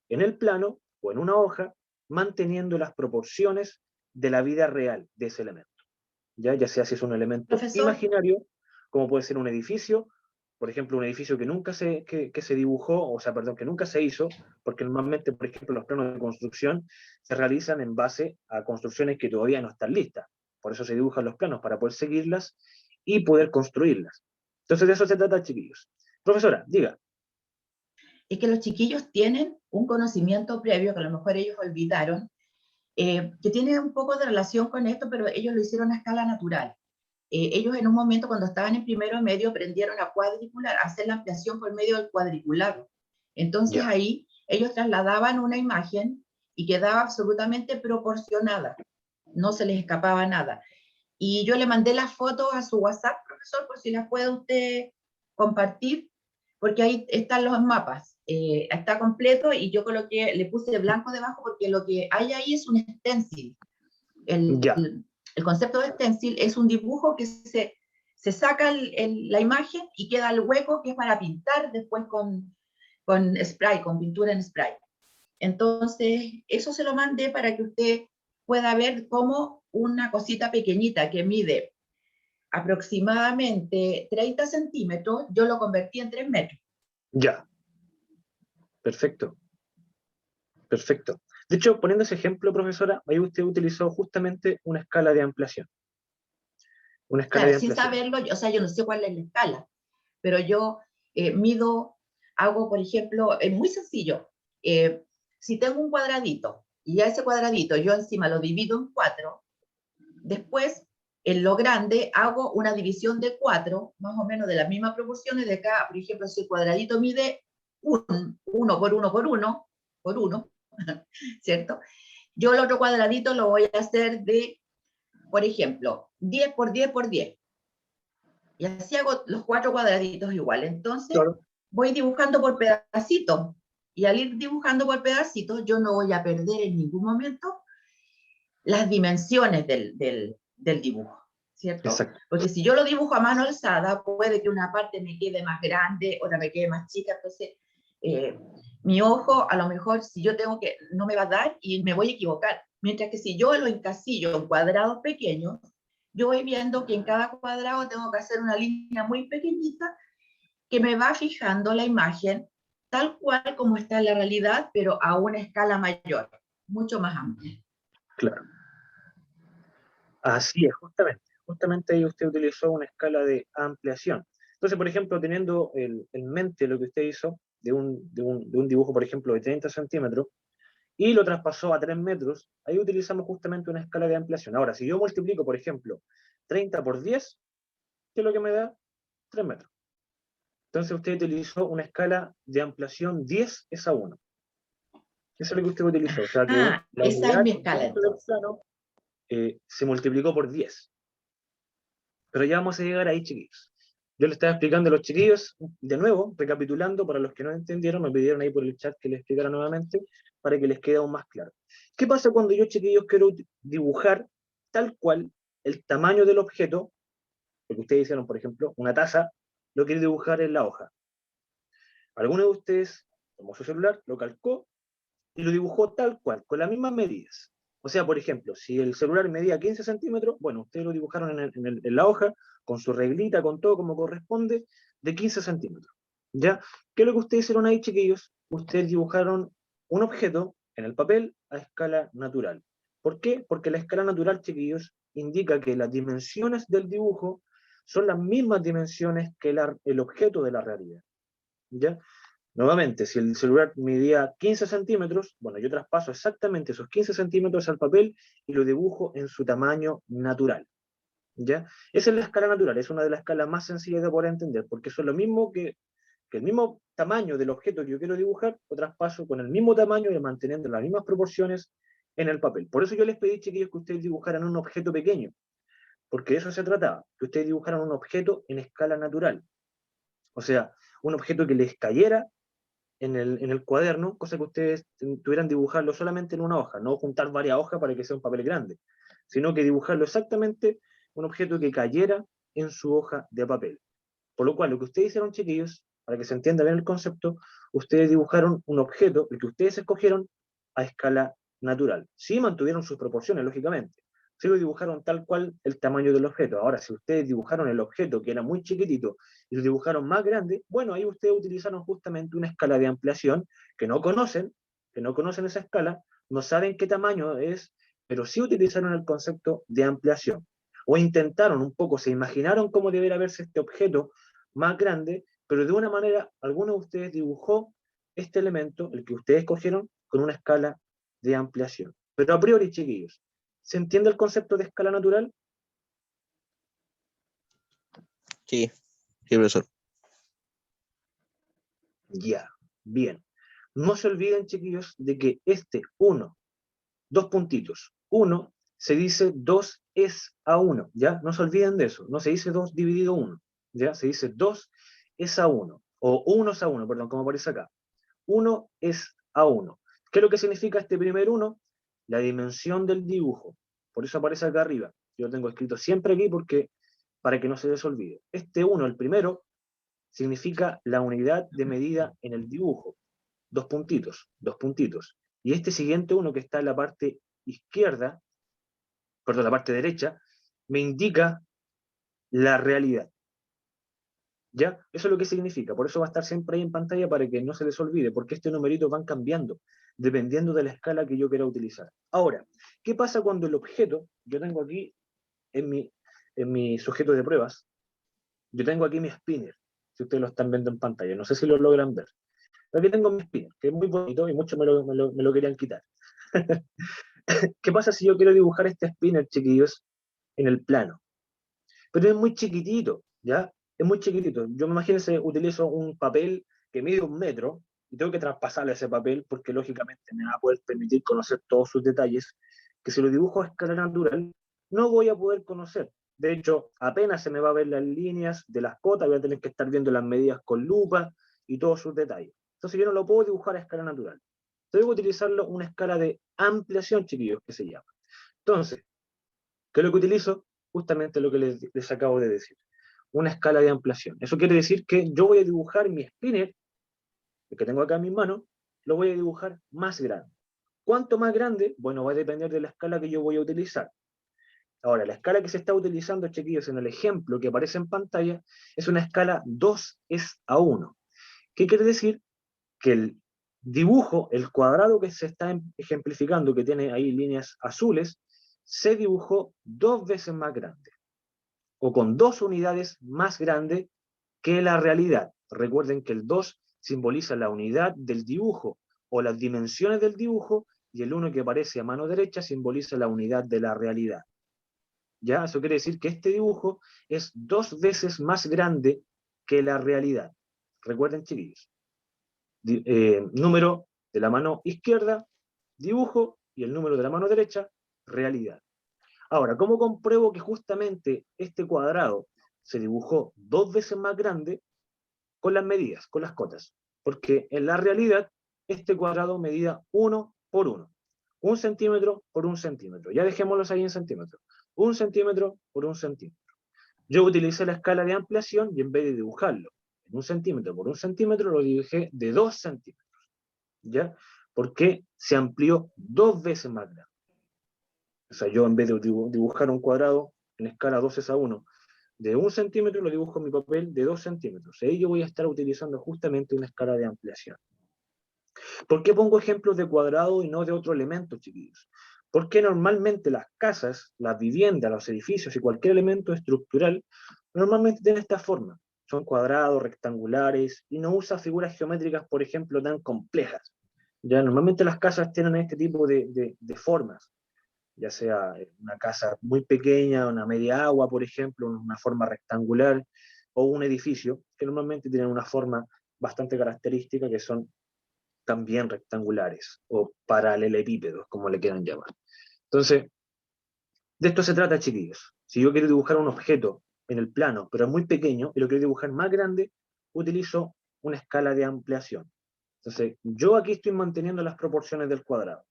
en el plano o en una hoja, manteniendo las proporciones de la vida real de ese elemento. Ya sea si es un elemento Profesor, imaginario, como puede ser un edificio, por ejemplo, un edificio que nunca que se dibujó, o sea, perdón, que nunca se hizo, porque normalmente, por ejemplo, los planos de construcción se realizan en base a construcciones que todavía no están listas. Por eso se dibujan los planos, para poder seguirlas y poder construirlas. Entonces, de eso se trata, chiquillos. Profesora, diga. es que los chiquillos tienen un conocimiento previo que a lo mejor ellos olvidaron, que tiene un poco de relación con esto, pero ellos lo hicieron a escala natural. Ellos en un momento, cuando estaban en primero medio, aprendieron a cuadricular, a hacer la ampliación por medio del cuadriculado. Entonces Ya. ahí ellos trasladaban una imagen y quedaba absolutamente proporcionada, no se les escapaba nada. Y yo le mandé las fotos a su WhatsApp, profesor, por si las puede usted compartir, porque ahí están los mapas, está completo, y yo coloqué, le puse blanco debajo porque lo que hay ahí es un stencil. Ya. El concepto de stencil es un dibujo que se saca la imagen y queda el hueco, que es para pintar después con spray, con pintura en spray. Entonces, eso se lo mandé para que usted pueda ver cómo una cosita pequeñita que mide aproximadamente 30 centímetros, yo lo convertí en 3 metros. Ya. Perfecto. Perfecto. De hecho, poniendo ese ejemplo, profesora, ahí usted utilizó justamente una escala de ampliación. Una escala Claro, de sin ampliación. saberlo, o sea, yo no sé cuál es la escala, pero yo mido, hago, por ejemplo, es muy sencillo. Si tengo un cuadradito y a ese cuadradito yo encima lo divido en 4, después en lo grande hago una división de 4, más o menos de las mismas proporciones de acá. Por ejemplo, si el cuadradito mide 1 por 1 por 1, ¿cierto? Yo el otro cuadradito lo voy a hacer de, por ejemplo, 10 por 10 por 10. Y así hago los 4 cuadraditos igual. Entonces, Claro. voy dibujando por pedacitos. Y al ir dibujando por pedacitos, yo no voy a perder en ningún momento las dimensiones del dibujo, ¿cierto? Exacto. Porque si yo lo dibujo a mano alzada, puede que una parte me quede más grande, otra me quede más chica. Entonces, mi ojo, a lo mejor, si yo tengo que, no me va a dar y me voy a equivocar. Mientras que si yo lo encasillo en cuadrados pequeños, yo voy viendo que en cada cuadrado tengo que hacer una línea muy pequeñita que me va fijando la imagen tal cual como está en la realidad, pero a una escala mayor, mucho más amplia. Claro. Así es, justamente. Justamente ahí usted utilizó una escala de ampliación. Entonces, por ejemplo, teniendo en mente lo que usted hizo de un dibujo, por ejemplo, de 30 centímetros, y lo traspasó a 3 metros, ahí utilizamos justamente una escala de ampliación. Ahora, si yo multiplico, por ejemplo, 30 por 10, ¿qué es lo que me da? 3 metros. Entonces usted utilizó una escala de ampliación 10 es a 1. Eso es lo que usted utilizó. O sea que la Esa es unidad mi escala dentro del entonces. plano se multiplicó por 10. Pero ya vamos a llegar ahí, chiquillos. Yo le estaba explicando a los chiquillos, de nuevo, recapitulando, para los que no entendieron, me pidieron ahí por el chat que les explicara nuevamente, para que les quede aún más claro. ¿Qué pasa cuando yo, chiquillos, quiero dibujar tal cual el tamaño del objeto? Porque ustedes hicieron, por ejemplo, una taza, lo quiere dibujar en la hoja. Alguno de ustedes tomó su celular, lo calcó y lo dibujó tal cual, con las mismas medidas. O sea, por ejemplo, si el celular medía 15 centímetros, bueno, ustedes lo dibujaron en la hoja, con su reglita, con todo como corresponde, de 15 centímetros. ¿Ya? ¿Qué es lo que ustedes hicieron ahí, chiquillos? Ustedes dibujaron un objeto en el papel a escala natural. ¿Por qué? Porque la escala natural, chiquillos, indica que las dimensiones del dibujo son las mismas dimensiones que el objeto de la realidad. ¿Ya? Nuevamente, si el celular medía 15 centímetros, bueno, yo traspaso exactamente esos 15 centímetros al papel y lo dibujo en su tamaño natural. ¿Ya? Esa es la escala natural, es una de las escalas más sencillas de poder entender, porque eso es lo mismo que el mismo tamaño del objeto que yo quiero dibujar, lo traspaso con el mismo tamaño y manteniendo las mismas proporciones en el papel. Por eso yo les pedí, chiquillos, que ustedes dibujaran un objeto pequeño, porque de eso se trataba, que ustedes dibujaran un objeto en escala natural. O sea, un objeto que les cayera en el cuaderno, cosa que ustedes tuvieran dibujarlo solamente en una hoja, no juntar varias hojas para que sea un papel grande, sino que dibujarlo exactamente un objeto que cayera en su hoja de papel. Por lo cual, lo que ustedes hicieron, chiquillos, para que se entienda bien el concepto, ustedes dibujaron un objeto, el que ustedes escogieron, a escala natural. Sí mantuvieron sus proporciones, lógicamente. Sí lo dibujaron tal cual el tamaño del objeto. Ahora, si ustedes dibujaron el objeto que era muy chiquitito y lo dibujaron más grande, bueno, ahí ustedes utilizaron justamente una escala de ampliación que no conocen esa escala, no saben qué tamaño es, pero sí utilizaron el concepto de ampliación. O intentaron un poco, se imaginaron cómo debería verse este objeto más grande, pero de una manera, alguno de ustedes dibujó este elemento, el que ustedes escogieron, con una escala de ampliación. Pero a priori, chiquillos, ¿se entiende el concepto de escala natural? Sí, sí, profesor. Ya, bien. No se olviden, chiquillos, de que este 1, dos puntitos, 1 se dice 2 es a 1, ¿ya? No se olviden de eso, no se dice 2 dividido 1, ¿ya? Se dice 2 es a 1, o 1 es a 1, perdón, como aparece acá. 1 es a 1. ¿Qué es lo que significa este primer 1? La dimensión del dibujo. Por eso aparece acá arriba. Yo lo tengo escrito siempre aquí porque para que no se les olvide. Este 1, el primero, significa la unidad de medida en el dibujo. Dos puntitos, dos puntitos. Y este siguiente 1 que está en la parte izquierda, perdón, la parte derecha, me indica la realidad. ¿Ya? Eso es lo que significa. Por eso va a estar siempre ahí en pantalla para que no se les olvide, porque estos numeritos van cambiando dependiendo de la escala que yo quiera utilizar. Ahora, ¿qué pasa cuando el objeto, yo tengo aquí en mi sujeto de pruebas, yo tengo aquí mi spinner, si ustedes lo están viendo en pantalla, no sé si lo logran ver. Pero aquí tengo mi spinner, que es muy bonito y muchos me lo querían quitar. ¿Qué pasa si yo quiero dibujar este spinner, chiquillos, en el plano? Pero es muy chiquitito, ¿ya? Es muy chiquitito. Yo me imagino que utilizo un papel que mide 1 metro, y tengo que traspasarle ese papel porque lógicamente me va a poder permitir conocer todos sus detalles, que si lo dibujo a escala natural, no voy a poder conocer. De hecho, apenas se me va a ver las líneas de las cotas, voy a tener que estar viendo las medidas con lupa y todos sus detalles. Entonces yo no lo puedo dibujar a escala natural. Tengo que utilizarlo una escala de ampliación, chiquillos, que se llama. Entonces, ¿qué es lo que utilizo? Justamente lo que les acabo de decir. Una escala de ampliación. Eso quiere decir que yo voy a dibujar mi spinner, el que tengo acá en mis manos, lo voy a dibujar más grande. ¿Cuánto más grande? Bueno, va a depender de la escala que yo voy a utilizar. Ahora, la escala que se está utilizando, chiquillos, en el ejemplo que aparece en pantalla, es una escala 2:1. ¿Qué quiere decir? Que el dibujo, el cuadrado que se está ejemplificando, que tiene ahí líneas azules, se dibujó 2 veces más grande, o con 2 unidades más grande que la realidad. Recuerden que el 2 simboliza la unidad del dibujo, o las dimensiones del dibujo, y el 1 que aparece a mano derecha simboliza la unidad de la realidad. ¿Ya? Eso quiere decir que este dibujo es 2 veces más grande que la realidad. Recuerden, chiquillos. Número de la mano izquierda, dibujo, y el número de la mano derecha, realidad. Ahora, ¿cómo compruebo que justamente este cuadrado se dibujó 2 veces más grande? Con las medidas, con las cotas. Porque en la realidad, este cuadrado medía 1 por 1. 1 centímetro por 1 centímetro. Ya dejémoslos ahí en centímetros. 1 centímetro por 1 centímetro. Yo utilicé la escala de ampliación y en vez de dibujarlo en 1 centímetro por 1 centímetro, lo dibujé de 2 centímetros. ¿Ya? Porque se amplió 2 veces más grande. O sea, yo en vez de dibujar un cuadrado en escala 2:1 de 1 centímetro, lo dibujo en mi papel de 2 centímetros. Ahí yo voy a estar utilizando justamente una escala de ampliación. ¿Por qué pongo ejemplos de cuadrado y no de otro elemento, chiquillos? Porque normalmente las casas, las viviendas, los edificios y cualquier elemento estructural normalmente tienen esta forma. Son cuadrados, rectangulares, y no usa figuras geométricas, por ejemplo, tan complejas. Ya normalmente las casas tienen este tipo de formas, ya sea una casa muy pequeña, una media agua, por ejemplo, una forma rectangular, o un edificio, que normalmente tienen una forma bastante característica, que son también rectangulares, o paralelepípedos, como le quieran llamar. Entonces, de esto se trata, chiquillos. Si yo quiero dibujar un objeto en el plano, pero es muy pequeño, y lo quiero dibujar más grande, utilizo una escala de ampliación. Entonces, yo aquí estoy manteniendo las proporciones del cuadrado.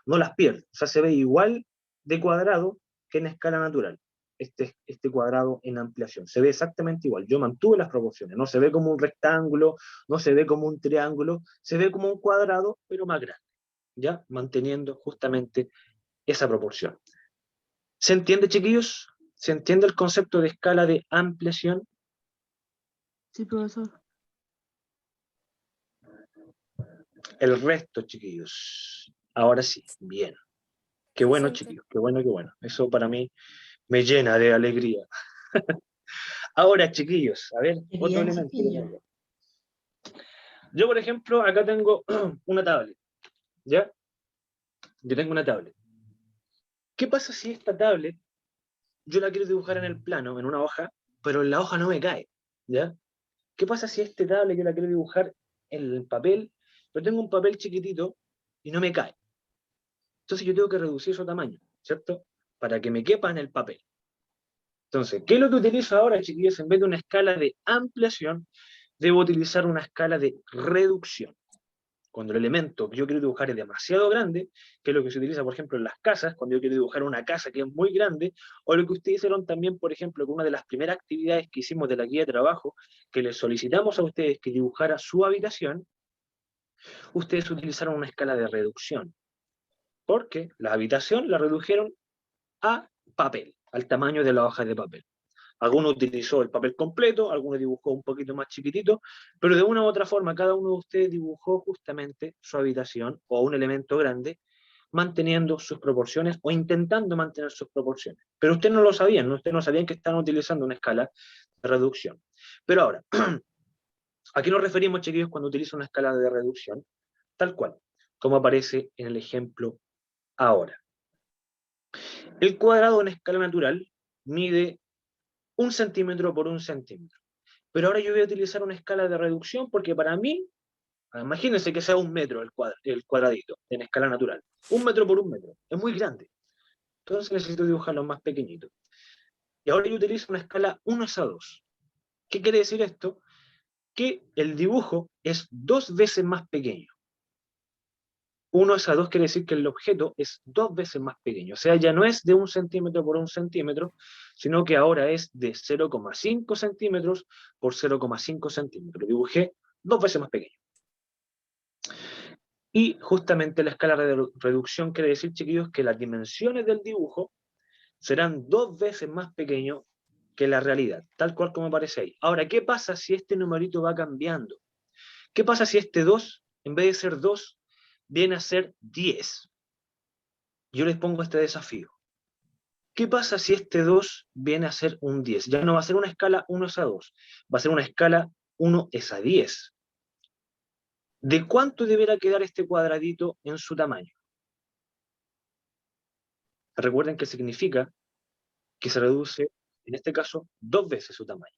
No las pierdo. O sea, se ve igual de cuadrado que en escala natural. Este cuadrado en ampliación. Se ve exactamente igual. Yo mantuve las proporciones. No se ve como un rectángulo, no se ve como un triángulo, se ve como un cuadrado, pero más grande. ¿Ya? Manteniendo justamente esa proporción. ¿Se entiende, chiquillos? ¿Se entiende el concepto de escala de ampliación? Sí, profesor. El resto, chiquillos. Ahora sí, bien. Qué bueno, chiquillos, qué bueno, qué bueno. Eso para mí me llena de alegría. Ahora, chiquillos, a ver, Qué otro bien, elemento. chiquillo. Yo, por ejemplo, acá tengo una tablet, ¿ya? Yo tengo una tablet. ¿Qué pasa si esta tablet yo la quiero dibujar en el plano, en una hoja, pero en la hoja no me cae, ¿ya? ¿Qué pasa si este tablet yo la quiero dibujar en el papel, pero tengo un papel chiquitito y no me cae? Entonces yo tengo que reducir su tamaño, ¿cierto? Para que me quepa en el papel. Entonces, ¿qué es lo que utilizo ahora, chiquillos? En vez de una escala de ampliación, debo utilizar una escala de reducción. Cuando el elemento que yo quiero dibujar es demasiado grande, que es lo que se utiliza, por ejemplo, en las casas, cuando yo quiero dibujar una casa que es muy grande, o lo que ustedes hicieron también, por ejemplo, con una de las primeras actividades que hicimos de la guía de trabajo, que les solicitamos a ustedes que dibujara su habitación, ustedes utilizaron una escala de reducción, porque la habitación la redujeron a papel, al tamaño de la hoja de papel. Algunos utilizó el papel completo, algunos dibujó un poquito más chiquitito, pero de una u otra forma cada uno de ustedes dibujó justamente su habitación o un elemento grande, manteniendo sus proporciones o intentando mantener sus proporciones. Pero ustedes no lo sabían, ¿no? Ustedes no sabían que estaban utilizando una escala de reducción. Pero ahora, ¿a qué nos referimos, chiquillos, cuando utilizo una escala de reducción? Tal cual, como aparece en el ejemplo ahora. El cuadrado en escala natural mide 1 centímetro por 1 centímetro. Pero ahora yo voy a utilizar una escala de reducción porque para mí Imagínense que sea 1 metro el cuadradito en escala natural. 1 metro por 1 metro. Es muy grande. Entonces necesito dibujarlo más pequeñito. Y ahora yo utilizo una escala 1:2. ¿Qué quiere decir esto? Que el dibujo es 2 veces más pequeño. 1:2 quiere decir que el objeto es 2 veces más pequeño. O sea, ya no es de 1 centímetro por 1 centímetro, sino que ahora es de 0,5 centímetros por 0,5 centímetros. Lo dibujé 2 veces más pequeño. Y justamente la escala de reducción quiere decir, chiquillos, que las dimensiones del dibujo serán 2 veces más pequeños que la realidad, tal cual como aparece ahí. Ahora, ¿qué pasa si este numerito va cambiando? ¿Qué pasa si este 2, en vez de ser 2, viene a ser 10? Yo les pongo este desafío. ¿Qué pasa si este 2 viene a ser un 10? Ya no va a ser una escala 1:2, va a ser una escala 1:10. ¿De cuánto deberá quedar este cuadradito en su tamaño? Recuerden que significa que se reduce, en este caso, 2 veces su tamaño.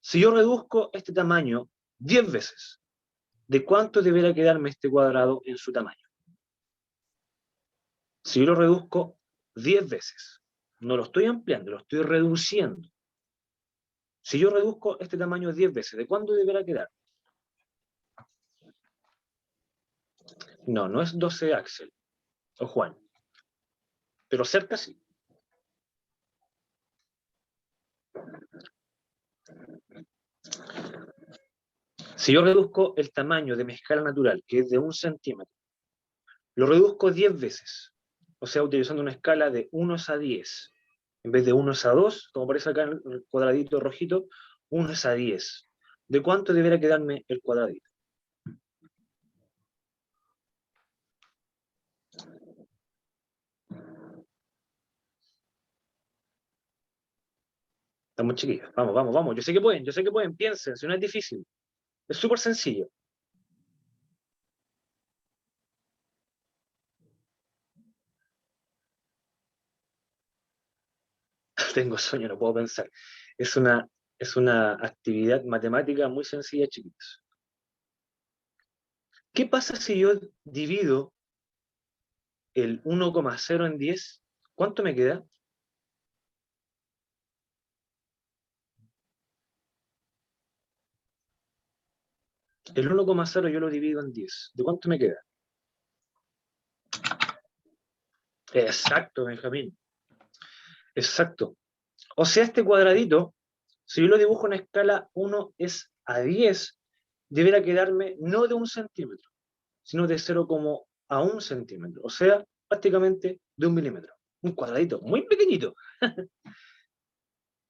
Si yo reduzco este tamaño 10 veces, ¿de cuánto deberá quedarme este cuadrado en su tamaño? Si yo lo reduzco 10 veces, no lo estoy ampliando, lo estoy reduciendo. Si yo reduzco este tamaño 10 veces, ¿de cuánto deberá quedar? No, no es 12, Axel o Juan, pero cerca sí. Si yo reduzco el tamaño de mi escala natural, que es de 1 centímetro, lo reduzco 10 veces, o sea, utilizando una escala de 1:10. En vez de 1:2, como aparece acá en el cuadradito rojito, 1:10. ¿De cuánto deberá quedarme el cuadradito? Estamos chiquillos. Vamos, vamos, vamos. Yo sé que pueden. Piensen, si no es difícil. Es súper sencillo. Tengo sueño, no puedo pensar. Es una actividad matemática muy sencilla, chiquitos. ¿Qué pasa si yo divido el 1,0 en 10? ¿Cuánto me queda? El 1,0 yo lo divido en 10. ¿De cuánto me queda? Exacto, Benjamín. Exacto. O sea, este cuadradito, si yo lo dibujo en escala 1:10, deberá quedarme no de 1 centímetro, sino de 0,1 centímetro. O sea, prácticamente de 1 milímetro. Un cuadradito muy pequeñito.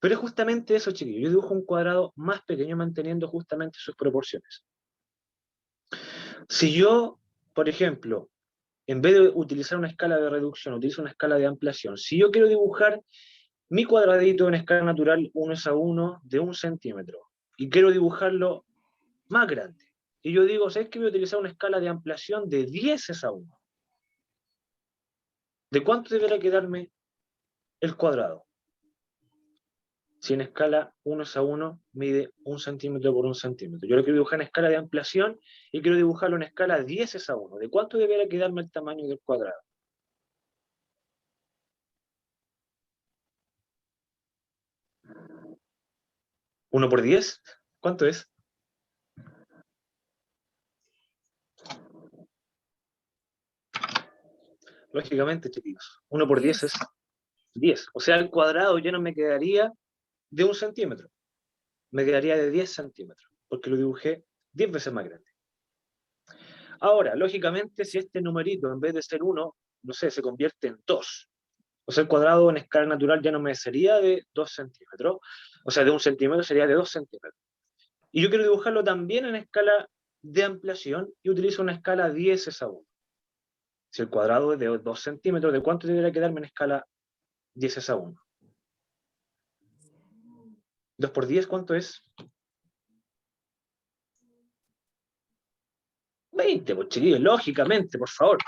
Pero es justamente eso, chiquillos. Yo dibujo un cuadrado más pequeño manteniendo justamente sus proporciones. Si yo, por ejemplo, en vez de utilizar una escala de reducción, utilizo una escala de ampliación. Si yo quiero dibujar mi cuadradito en escala natural 1:1 de 1 centímetro y quiero dibujarlo más grande, y yo digo, ¿sabes qué? Voy a utilizar una escala de ampliación de 10:1. ¿De cuánto deberá quedarme el cuadrado? Si en escala 1:1 mide 1 centímetro por 1 centímetro. Yo lo quiero dibujar en escala de ampliación y quiero dibujarlo en escala 10:1. ¿De cuánto deberá quedarme el tamaño del cuadrado? ¿1 por 10? ¿Cuánto es? Lógicamente, chiquillos, 1 por 10 es 10. O sea, el cuadrado ya no me quedaría de 1 centímetro. Me quedaría de 10 centímetros, porque lo dibujé 10 veces más grande. Ahora, lógicamente, si este numerito, en vez de ser 1, no sé, se convierte en 2, o sea, el cuadrado en escala natural ya no me sería de 2 centímetros, o sea, de 1 centímetro sería de 2 centímetros. Y yo quiero dibujarlo también en escala de ampliación y utilizo una escala 10:1. Si el cuadrado es de 2 centímetros, ¿de cuánto debería quedarme en escala 10:1? 2 por 10, ¿cuánto es? 20, pues chiquillos, lógicamente, por favor.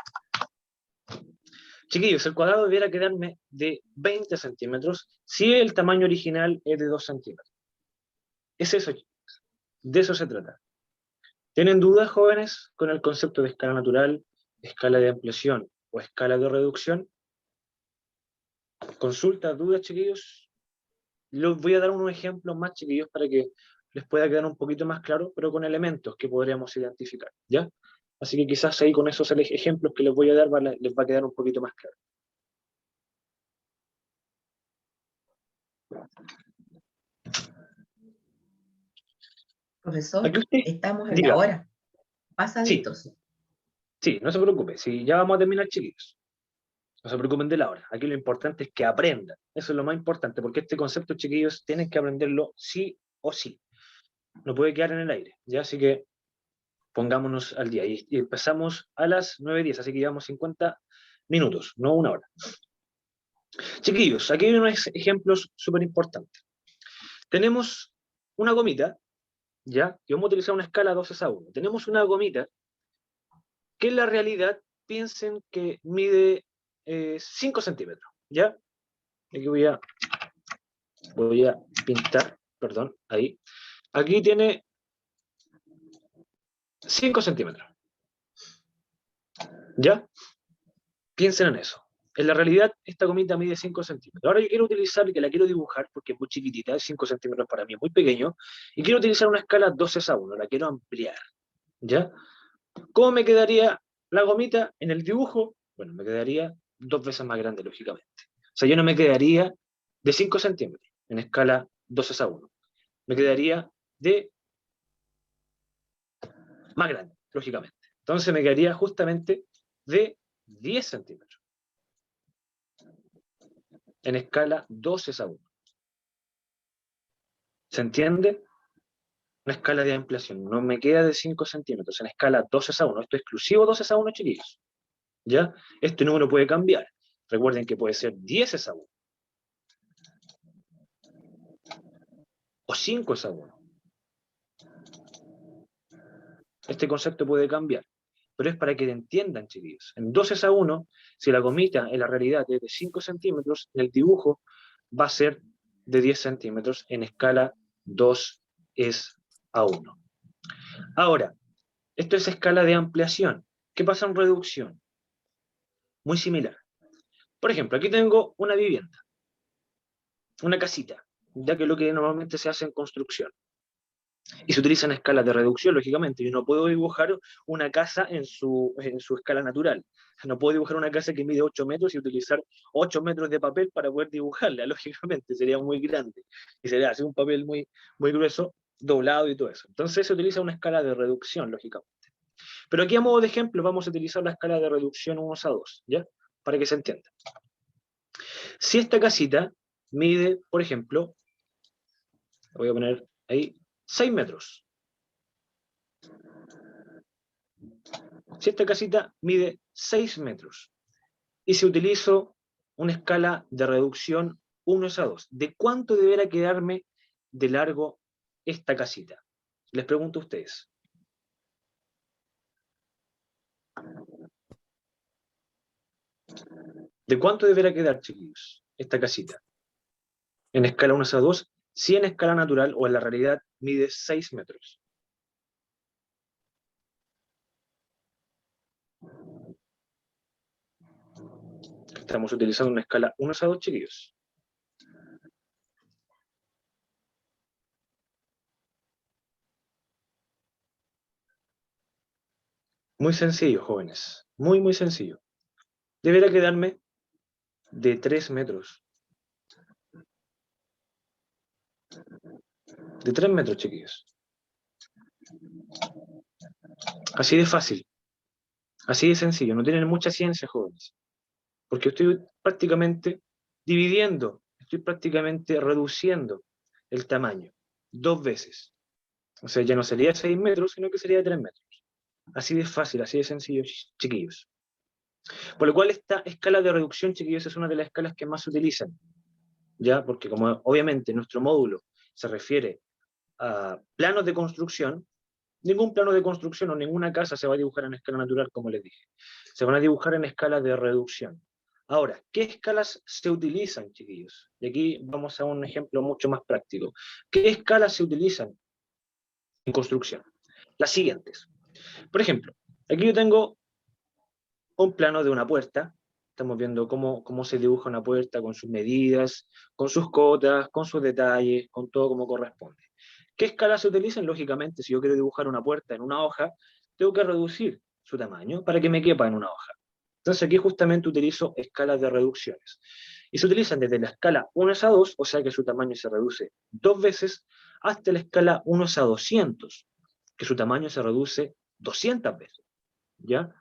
Chiquillos, el cuadrado debiera quedarme de 20 centímetros si el tamaño original es de 2 centímetros. Es eso, de eso se trata. ¿Tienen dudas, jóvenes, con el concepto de escala natural, escala de ampliación o escala de reducción? ¿Consultas, dudas, chiquillos? Les voy a dar unos ejemplos más, chiquillos, para que les pueda quedar un poquito más claro, pero con elementos que podríamos identificar, ¿ya? Así que quizás ahí con esos ejemplos que les voy a dar les va a quedar un poquito más claro. Profesor, Aquí usted estamos en la diga, hora, sí, pasaditos. sí, no se preocupe, si ya vamos a terminar, chiquillos. No se preocupen de la hora. Aquí lo importante es que aprendan. Eso es lo más importante, porque este concepto, chiquillos, tienen que aprenderlo sí o sí. No puede quedar en el aire, ¿ya? Así que pongámonos al día. Y empezamos a las 9:10, así que llevamos 50 minutos, no una hora. Chiquillos, aquí hay unos ejemplos súper importantes. Tenemos una gomita, ¿ya? Que vamos a utilizar una escala 2:1. Tenemos una gomita que en la realidad piensen que mide 5 centímetros, ¿ya? Aquí voy a pintar, perdón, ahí. Aquí tiene 5 centímetros, ¿ya? Piensen en eso. En la realidad, esta gomita mide 5 centímetros. Ahora yo quiero utilizar, que la quiero dibujar, porque es muy chiquitita, 5 centímetros para mí es muy pequeño, y quiero utilizar una escala 2:1, la quiero ampliar, ¿ya? ¿Cómo me quedaría la gomita en el dibujo? Bueno, me quedaría 2 veces más grande, lógicamente. O sea, yo no me quedaría de 5 centímetros en escala 2:1. Me quedaría de más grande, lógicamente. Entonces me quedaría justamente de 10 centímetros en escala 2:1. ¿Se entiende? Una escala de ampliación. No me queda de 5 centímetros en escala 2:1. Esto es exclusivo 2:1, chiquillos. ¿Ya? Este número puede cambiar. Recuerden que puede ser 10:1 o 5:1. Este concepto puede cambiar, pero es para que entiendan, chiquillos. En 2:1, si la gomita en la realidad es de 5 centímetros, en el dibujo va a ser de 10 centímetros en escala 2:1. Ahora, esto es escala de ampliación. ¿Qué pasa en reducción? Muy similar. Por ejemplo, aquí tengo una vivienda, una casita, ya que es lo que normalmente se hace en construcción. Y se utilizan escalas de reducción, lógicamente. Yo no puedo dibujar una casa en su escala natural. No puedo dibujar una casa que mide 8 metros y utilizar 8 metros de papel para poder dibujarla, lógicamente. Sería muy grande. Y sería así un papel muy, muy grueso, doblado y todo eso. Entonces se utiliza una escala de reducción, lógicamente. Pero aquí a modo de ejemplo vamos a utilizar la escala de reducción 1:2, ¿ya? Para que se entienda. Si esta casita mide, por ejemplo, voy a poner ahí, 6 metros. Si esta casita mide 6 metros y si utilizo una escala de reducción 1:2, ¿de cuánto deberá quedarme de largo esta casita? Les pregunto a ustedes. ¿De cuánto deberá quedar, chiquillos, esta casita? En escala 1:2, si en escala natural o en la realidad mide 6 metros. Estamos utilizando una escala 1:2, chiquillos. Muy sencillo, jóvenes. Muy, muy sencillo. Deberá quedarme de 3 metros. De 3 metros, chiquillos. Así de fácil. Así de sencillo. No tienen mucha ciencia, jóvenes. Porque estoy prácticamente dividiendo, estoy prácticamente reduciendo el tamaño 2 veces. O sea, ya no sería 6 metros, sino que sería 3 metros. Así de fácil, así de sencillo, chiquillos. Por lo cual esta escala de reducción, chiquillos, es una de las escalas que más se utilizan. ¿Ya? Porque como obviamente nuestro módulo se refiere a planos de construcción, ningún plano de construcción o ninguna casa se va a dibujar en escala natural, como les dije. Se van a dibujar en escala de reducción. Ahora, ¿qué escalas se utilizan, chiquillos? Y aquí vamos a un ejemplo mucho más práctico. ¿Qué escalas se utilizan en construcción? las siguientes. Por ejemplo, aquí yo tengo un plano de una puerta. Estamos viendo cómo se dibuja una puerta con sus medidas, con sus cotas, con sus detalles, con todo como corresponde. ¿Qué escalas se utilizan? Lógicamente, si yo quiero dibujar una puerta en una hoja, tengo que reducir su tamaño para que me quepa en una hoja. Entonces aquí justamente utilizo escalas de reducciones. Y se utilizan desde la escala 1:2, o sea que su tamaño se reduce 2 veces, hasta la escala 1:200, que su tamaño se reduce 200 veces. ¿Ya?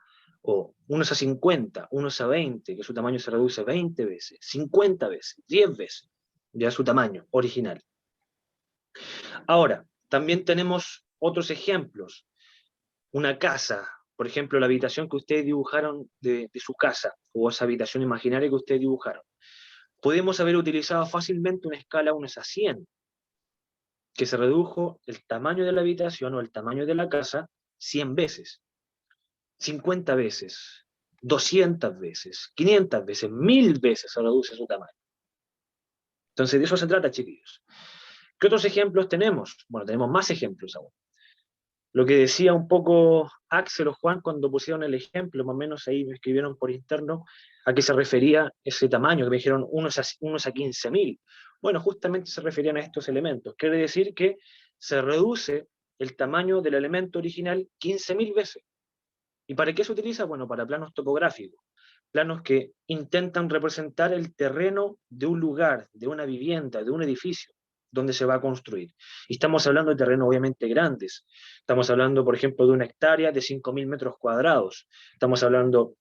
O 1:50, 1:20, que su tamaño se reduce 20 veces, 50 veces, 10 veces, ya su tamaño original. Ahora, también tenemos otros ejemplos. Una casa, por ejemplo, la habitación que ustedes dibujaron de su casa, o esa habitación imaginaria que ustedes dibujaron. Podemos haber utilizado fácilmente una escala 1:100, que se redujo el tamaño de la habitación o el tamaño de la casa 100 veces. 50 veces, 200 veces, 500 veces, 1000 veces se reduce su tamaño. Entonces de eso se trata, chiquillos. ¿Qué otros ejemplos tenemos? Bueno, tenemos más ejemplos aún. Lo que decía un poco Axel o Juan cuando pusieron el ejemplo, más o menos ahí me escribieron por interno a qué se refería ese tamaño, que me dijeron unos a 15.000. Bueno, justamente se referían a estos elementos. Quiere decir que se reduce el tamaño del elemento original 15.000 veces. ¿Y para qué se utiliza? Bueno, para planos topográficos, planos que intentan representar el terreno de un lugar, de una vivienda, de un edificio, donde se va a construir. Y estamos hablando de terrenos obviamente grandes. Estamos hablando, por ejemplo, de una hectárea de 5.000 metros cuadrados. Estamos hablando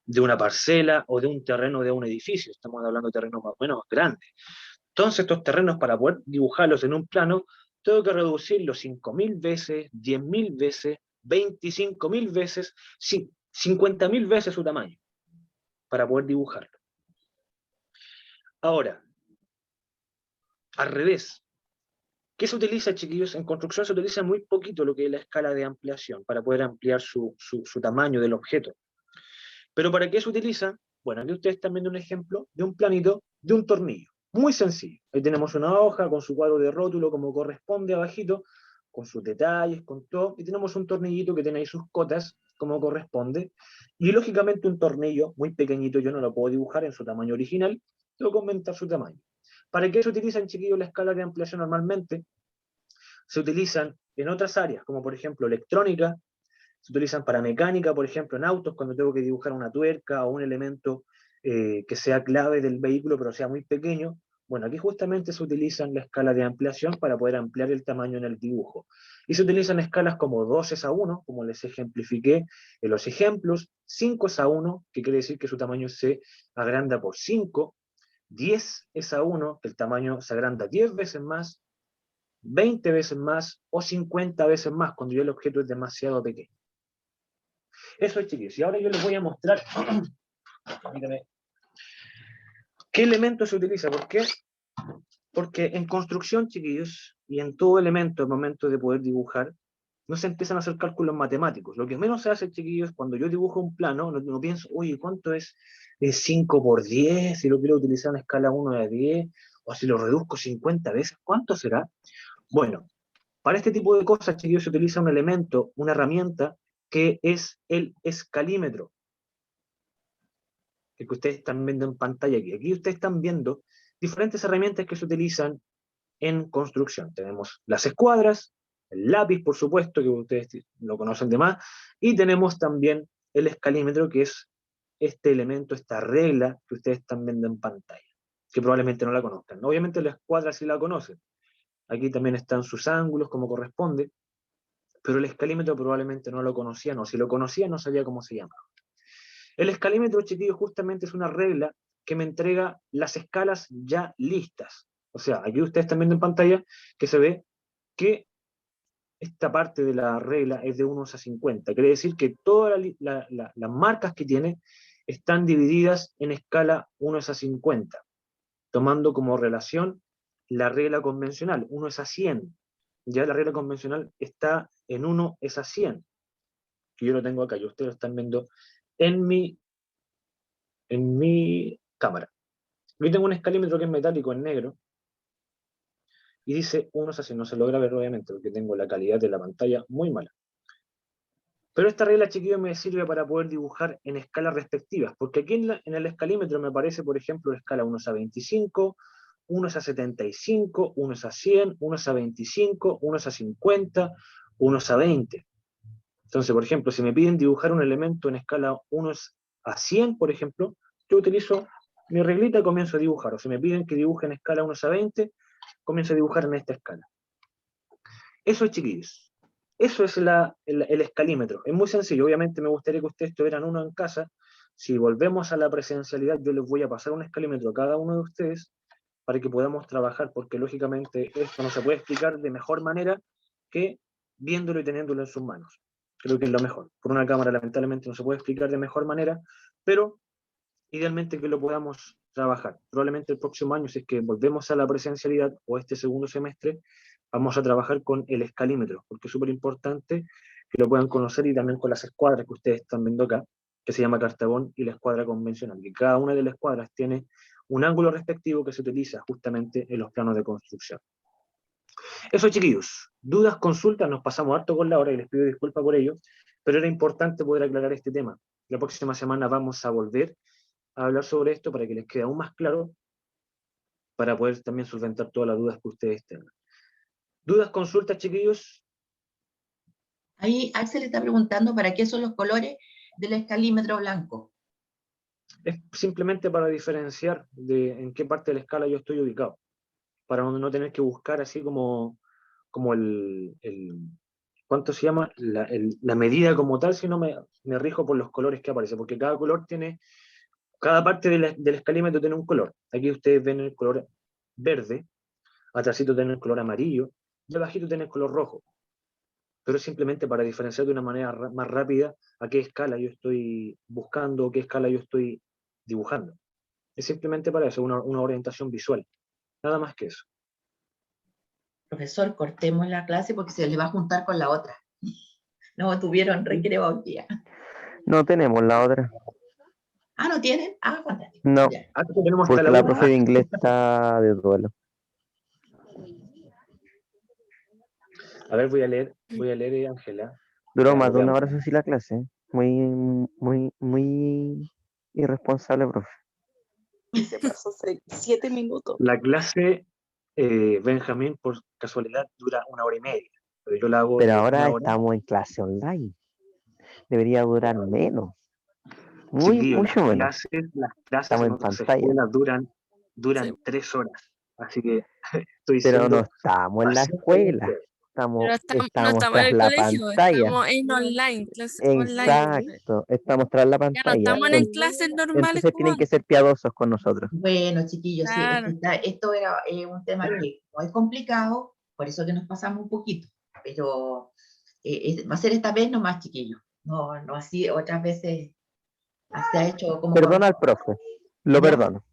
de una parcela o de un terreno de un edificio. Estamos hablando de terrenos más o menos grandes. Entonces, estos terrenos, para poder dibujarlos en un plano, tengo que reducirlos 5.000 veces, 10.000 veces, 25.000 veces, 50.000 veces su tamaño, para poder dibujarlo. Ahora, al revés, ¿qué se utiliza, chiquillos? En construcción se utiliza muy poquito lo que es la escala de ampliación, para poder ampliar su tamaño del objeto. ¿Pero para qué se utiliza? Bueno, aquí ustedes están viendo un ejemplo de un planito de un tornillo. Muy sencillo. Ahí tenemos una hoja con su cuadro de rótulo como corresponde abajito, con sus detalles, con todo, y tenemos un tornillito que tiene ahí sus cotas como corresponde, y lógicamente un tornillo muy pequeñito yo no lo puedo dibujar en su tamaño original, tengo que aumentar su tamaño. ¿Para qué se utiliza, chiquillos, la escala de ampliación normalmente? Se utilizan en otras áreas, como por ejemplo electrónica, se utilizan para mecánica, por ejemplo, en autos, cuando tengo que dibujar una tuerca o un elemento que sea clave del vehículo, pero sea muy pequeño. Bueno, aquí justamente se utilizan la escala de ampliación para poder ampliar el tamaño en el dibujo. Y se utilizan escalas como 2:1, como les ejemplifiqué en los ejemplos, 5:1, que quiere decir que su tamaño se agranda por 5, 10:1, que el tamaño se agranda 10 veces más, 20 veces más o 50 veces más, cuando ya el objeto es demasiado pequeño. Eso es, chiquillos. Y ahora yo les voy a mostrar qué elemento se utiliza. ¿Por qué? Porque en construcción, chiquillos, y en todo elemento, al momento de poder dibujar, no se empiezan a hacer cálculos matemáticos. Lo que menos se hace, chiquillos, cuando yo dibujo un plano, no pienso, oye, ¿cuánto es 5 por 10? Si lo quiero utilizar en escala 1:10, o si lo reduzco 50 veces, ¿cuánto será? Bueno, para este tipo de cosas, chiquillos, se utiliza un elemento, una herramienta, que es el escalímetro, el que ustedes están viendo en pantalla aquí. Aquí ustedes están viendo diferentes herramientas que se utilizan en construcción. Tenemos las escuadras, el lápiz, por supuesto, que ustedes lo conocen de más, y tenemos también el escalímetro, que es este elemento, esta regla que ustedes están viendo en pantalla, que probablemente no la conozcan. Obviamente la escuadra sí la conocen. Aquí también están sus ángulos, como corresponde, pero el escalímetro probablemente no lo conocían, o si lo conocían no sabía cómo se llamaba. El escalímetro, chiquillos, justamente es una regla que me entrega las escalas ya listas. O sea, aquí ustedes están viendo en pantalla que se ve que esta parte de la regla es de 1:50. Quiere decir que todas las marcas que tiene están divididas en escala 1:50, tomando como relación la regla convencional, 1:100. Ya la regla convencional está en 1:100, que yo lo tengo acá, y ustedes lo están viendo en mi cámara. Yo tengo un escalímetro que es metálico en negro, y dice 1:100, no se logra ver obviamente, porque tengo la calidad de la pantalla muy mala. Pero esta regla, chiquillos, me sirve para poder dibujar en escalas respectivas, porque aquí en el escalímetro me aparece, por ejemplo, la escala 1 es a 25, 1 es a 75, 1 es a 100, 1 es a 25, 1 es a 50, 1 es a 20. Entonces, por ejemplo, si me piden dibujar un elemento en escala 1 es a 100, por ejemplo, yo utilizo mi reglita y comienzo a dibujar. O si me piden que dibuje en escala 1 es a 20, comienzo a dibujar en esta escala. Eso es, chiquillos. Eso es el escalímetro. Es muy sencillo. Obviamente me gustaría que ustedes tuvieran uno en casa. Si volvemos a la presencialidad, yo les voy a pasar un escalímetro a cada uno de ustedes para que podamos trabajar, porque lógicamente esto no se puede explicar de mejor manera que viéndolo y teniéndolo en sus manos. Creo que es lo mejor. Por una cámara lamentablemente no se puede explicar de mejor manera, pero idealmente que lo podamos trabajar. Probablemente el próximo año, si es que volvemos a la presencialidad o este segundo semestre, vamos a trabajar con el escalímetro, porque es súper importante que lo puedan conocer, y también con las escuadras que ustedes están viendo acá, que se llama Cartabón y la escuadra convencional, que cada una de las escuadras tiene un ángulo respectivo que se utiliza justamente en los planos de construcción. Eso, chiquillos. Dudas, consultas, nos pasamos harto con la hora y les pido disculpas por ello, pero era importante poder aclarar este tema. La próxima semana vamos a volver a hablar sobre esto para que les quede aún más claro, para poder también solventar todas las dudas que ustedes tengan. ¿Dudas, consultas, chiquillos? Ahí Axel está preguntando para qué son los colores del escalímetro blanco. Es simplemente para diferenciar de en qué parte de la escala yo estoy ubicado, para no tener que buscar así como ¿cuánto se llama? La medida como tal, sino me rijo por los colores que aparecen, porque cada color tiene, cada parte del escalímetro tiene un color. Aquí ustedes ven el color verde, atrásito tiene el color amarillo, y abajito tiene el color rojo. Pero es simplemente para diferenciar de una manera más rápida a qué escala yo estoy buscando o qué escala yo estoy dibujando. Es simplemente para eso, una orientación visual. Nada más que eso. Profesor, cortemos la clase porque se le va a juntar con la otra. No tuvieron recreo hoy día. No tenemos la otra. Ah, ¿no tienen? Ah, fantástico. No, Ya. Hasta que tenemos hasta porque la la 1. profe de inglés está de duelo. A ver, voy a leer, Ángela. Duró Veamos, más de una veamos. hora, eso sí, la clase. Muy irresponsable, profe. Y se pasó 7 minutos. La clase, Benjamín, por casualidad, dura 1 hora y media, pero yo la hago Pero de ahora 1 hora. estamos en clase online. Debería durar menos. Chiquillos, Mucho menos. las clases Estamos en en otras pantalla. escuelas duran Sí. 3 horas. Así que estoy Pero no siendo estamos en la paciente con escuela. ustedes. Pero no Estamos estamos en tras el la colegio, pantalla. estamos en online, clases online. Exacto. Estamos tras la Ya no pantalla. estamos en clases normales Entonces como tienen que antes. ser piadosos con nosotros. Bueno, chiquillos, sí, Claro. esto era un tema que no es complicado, por eso que nos pasamos un poquito, pero va a ser esta vez nomás, chiquillos. No, no así, otras veces se ha hecho como Perdona al profe. Lo ¿Ya? perdono.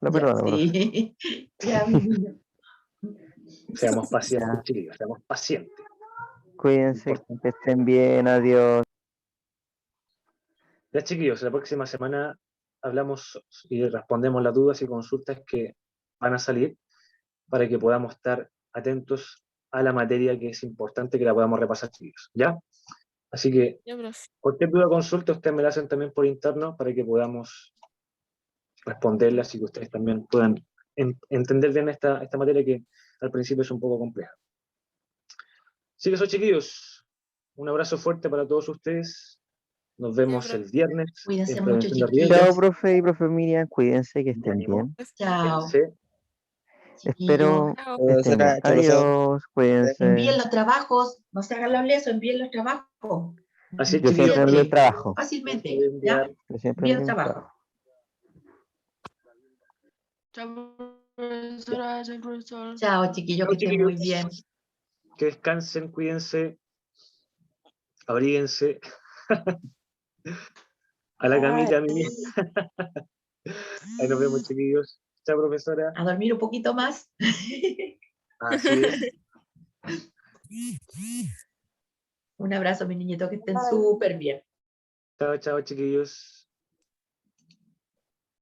Lo Ya, perdono, profe. sí. Ya, mi niño. Seamos pacientes, Ya. chiquillos, seamos pacientes. Cuídense, Importante. que estén bien. Adiós. Ya, chiquillos, la próxima semana hablamos y respondemos las dudas y consultas que van a salir para que podamos estar atentos a la materia, que es importante que la podamos repasar, chiquillos. ¿Ya? Así que Ya, profe. cualquier duda o consulta ustedes me la hacen también por interno para que podamos responderlas y que ustedes también puedan entender bien esta materia, que al principio es un poco compleja. Así que eso, chiquillos, un abrazo fuerte para todos ustedes. Nos vemos profe. el viernes Cuídense en mucho, Prevención de chiquillos. Riesgos. Chao, profe y profe Miriam. Cuídense, que Y estén ánimo, bien. Chao, cuídense. chiquillos. Espero Chao. que estén bien. Chao, profesor. Adiós. Cuídense. Envíen los trabajos, no se hagan los lesos, envíen los trabajos. Así es, Yo chiquillos, siempre envío el Fácilmente, trabajo. fácilmente, ¿ya? Yo siempre Envíen envío el el trabajo. trabajo. Chao, profesora. Chao, profesor. Chao, chiquillos, que Chao, estén muy bien. chiquillos. Que descansen, cuídense, abríguense. A la camita, mi. Ahí nos vemos, chiquillos. Chao, profesora. A dormir un poquito más. Así es. Un abrazo, mis niñitos, que estén súper bien. Chao, chao, chiquillos.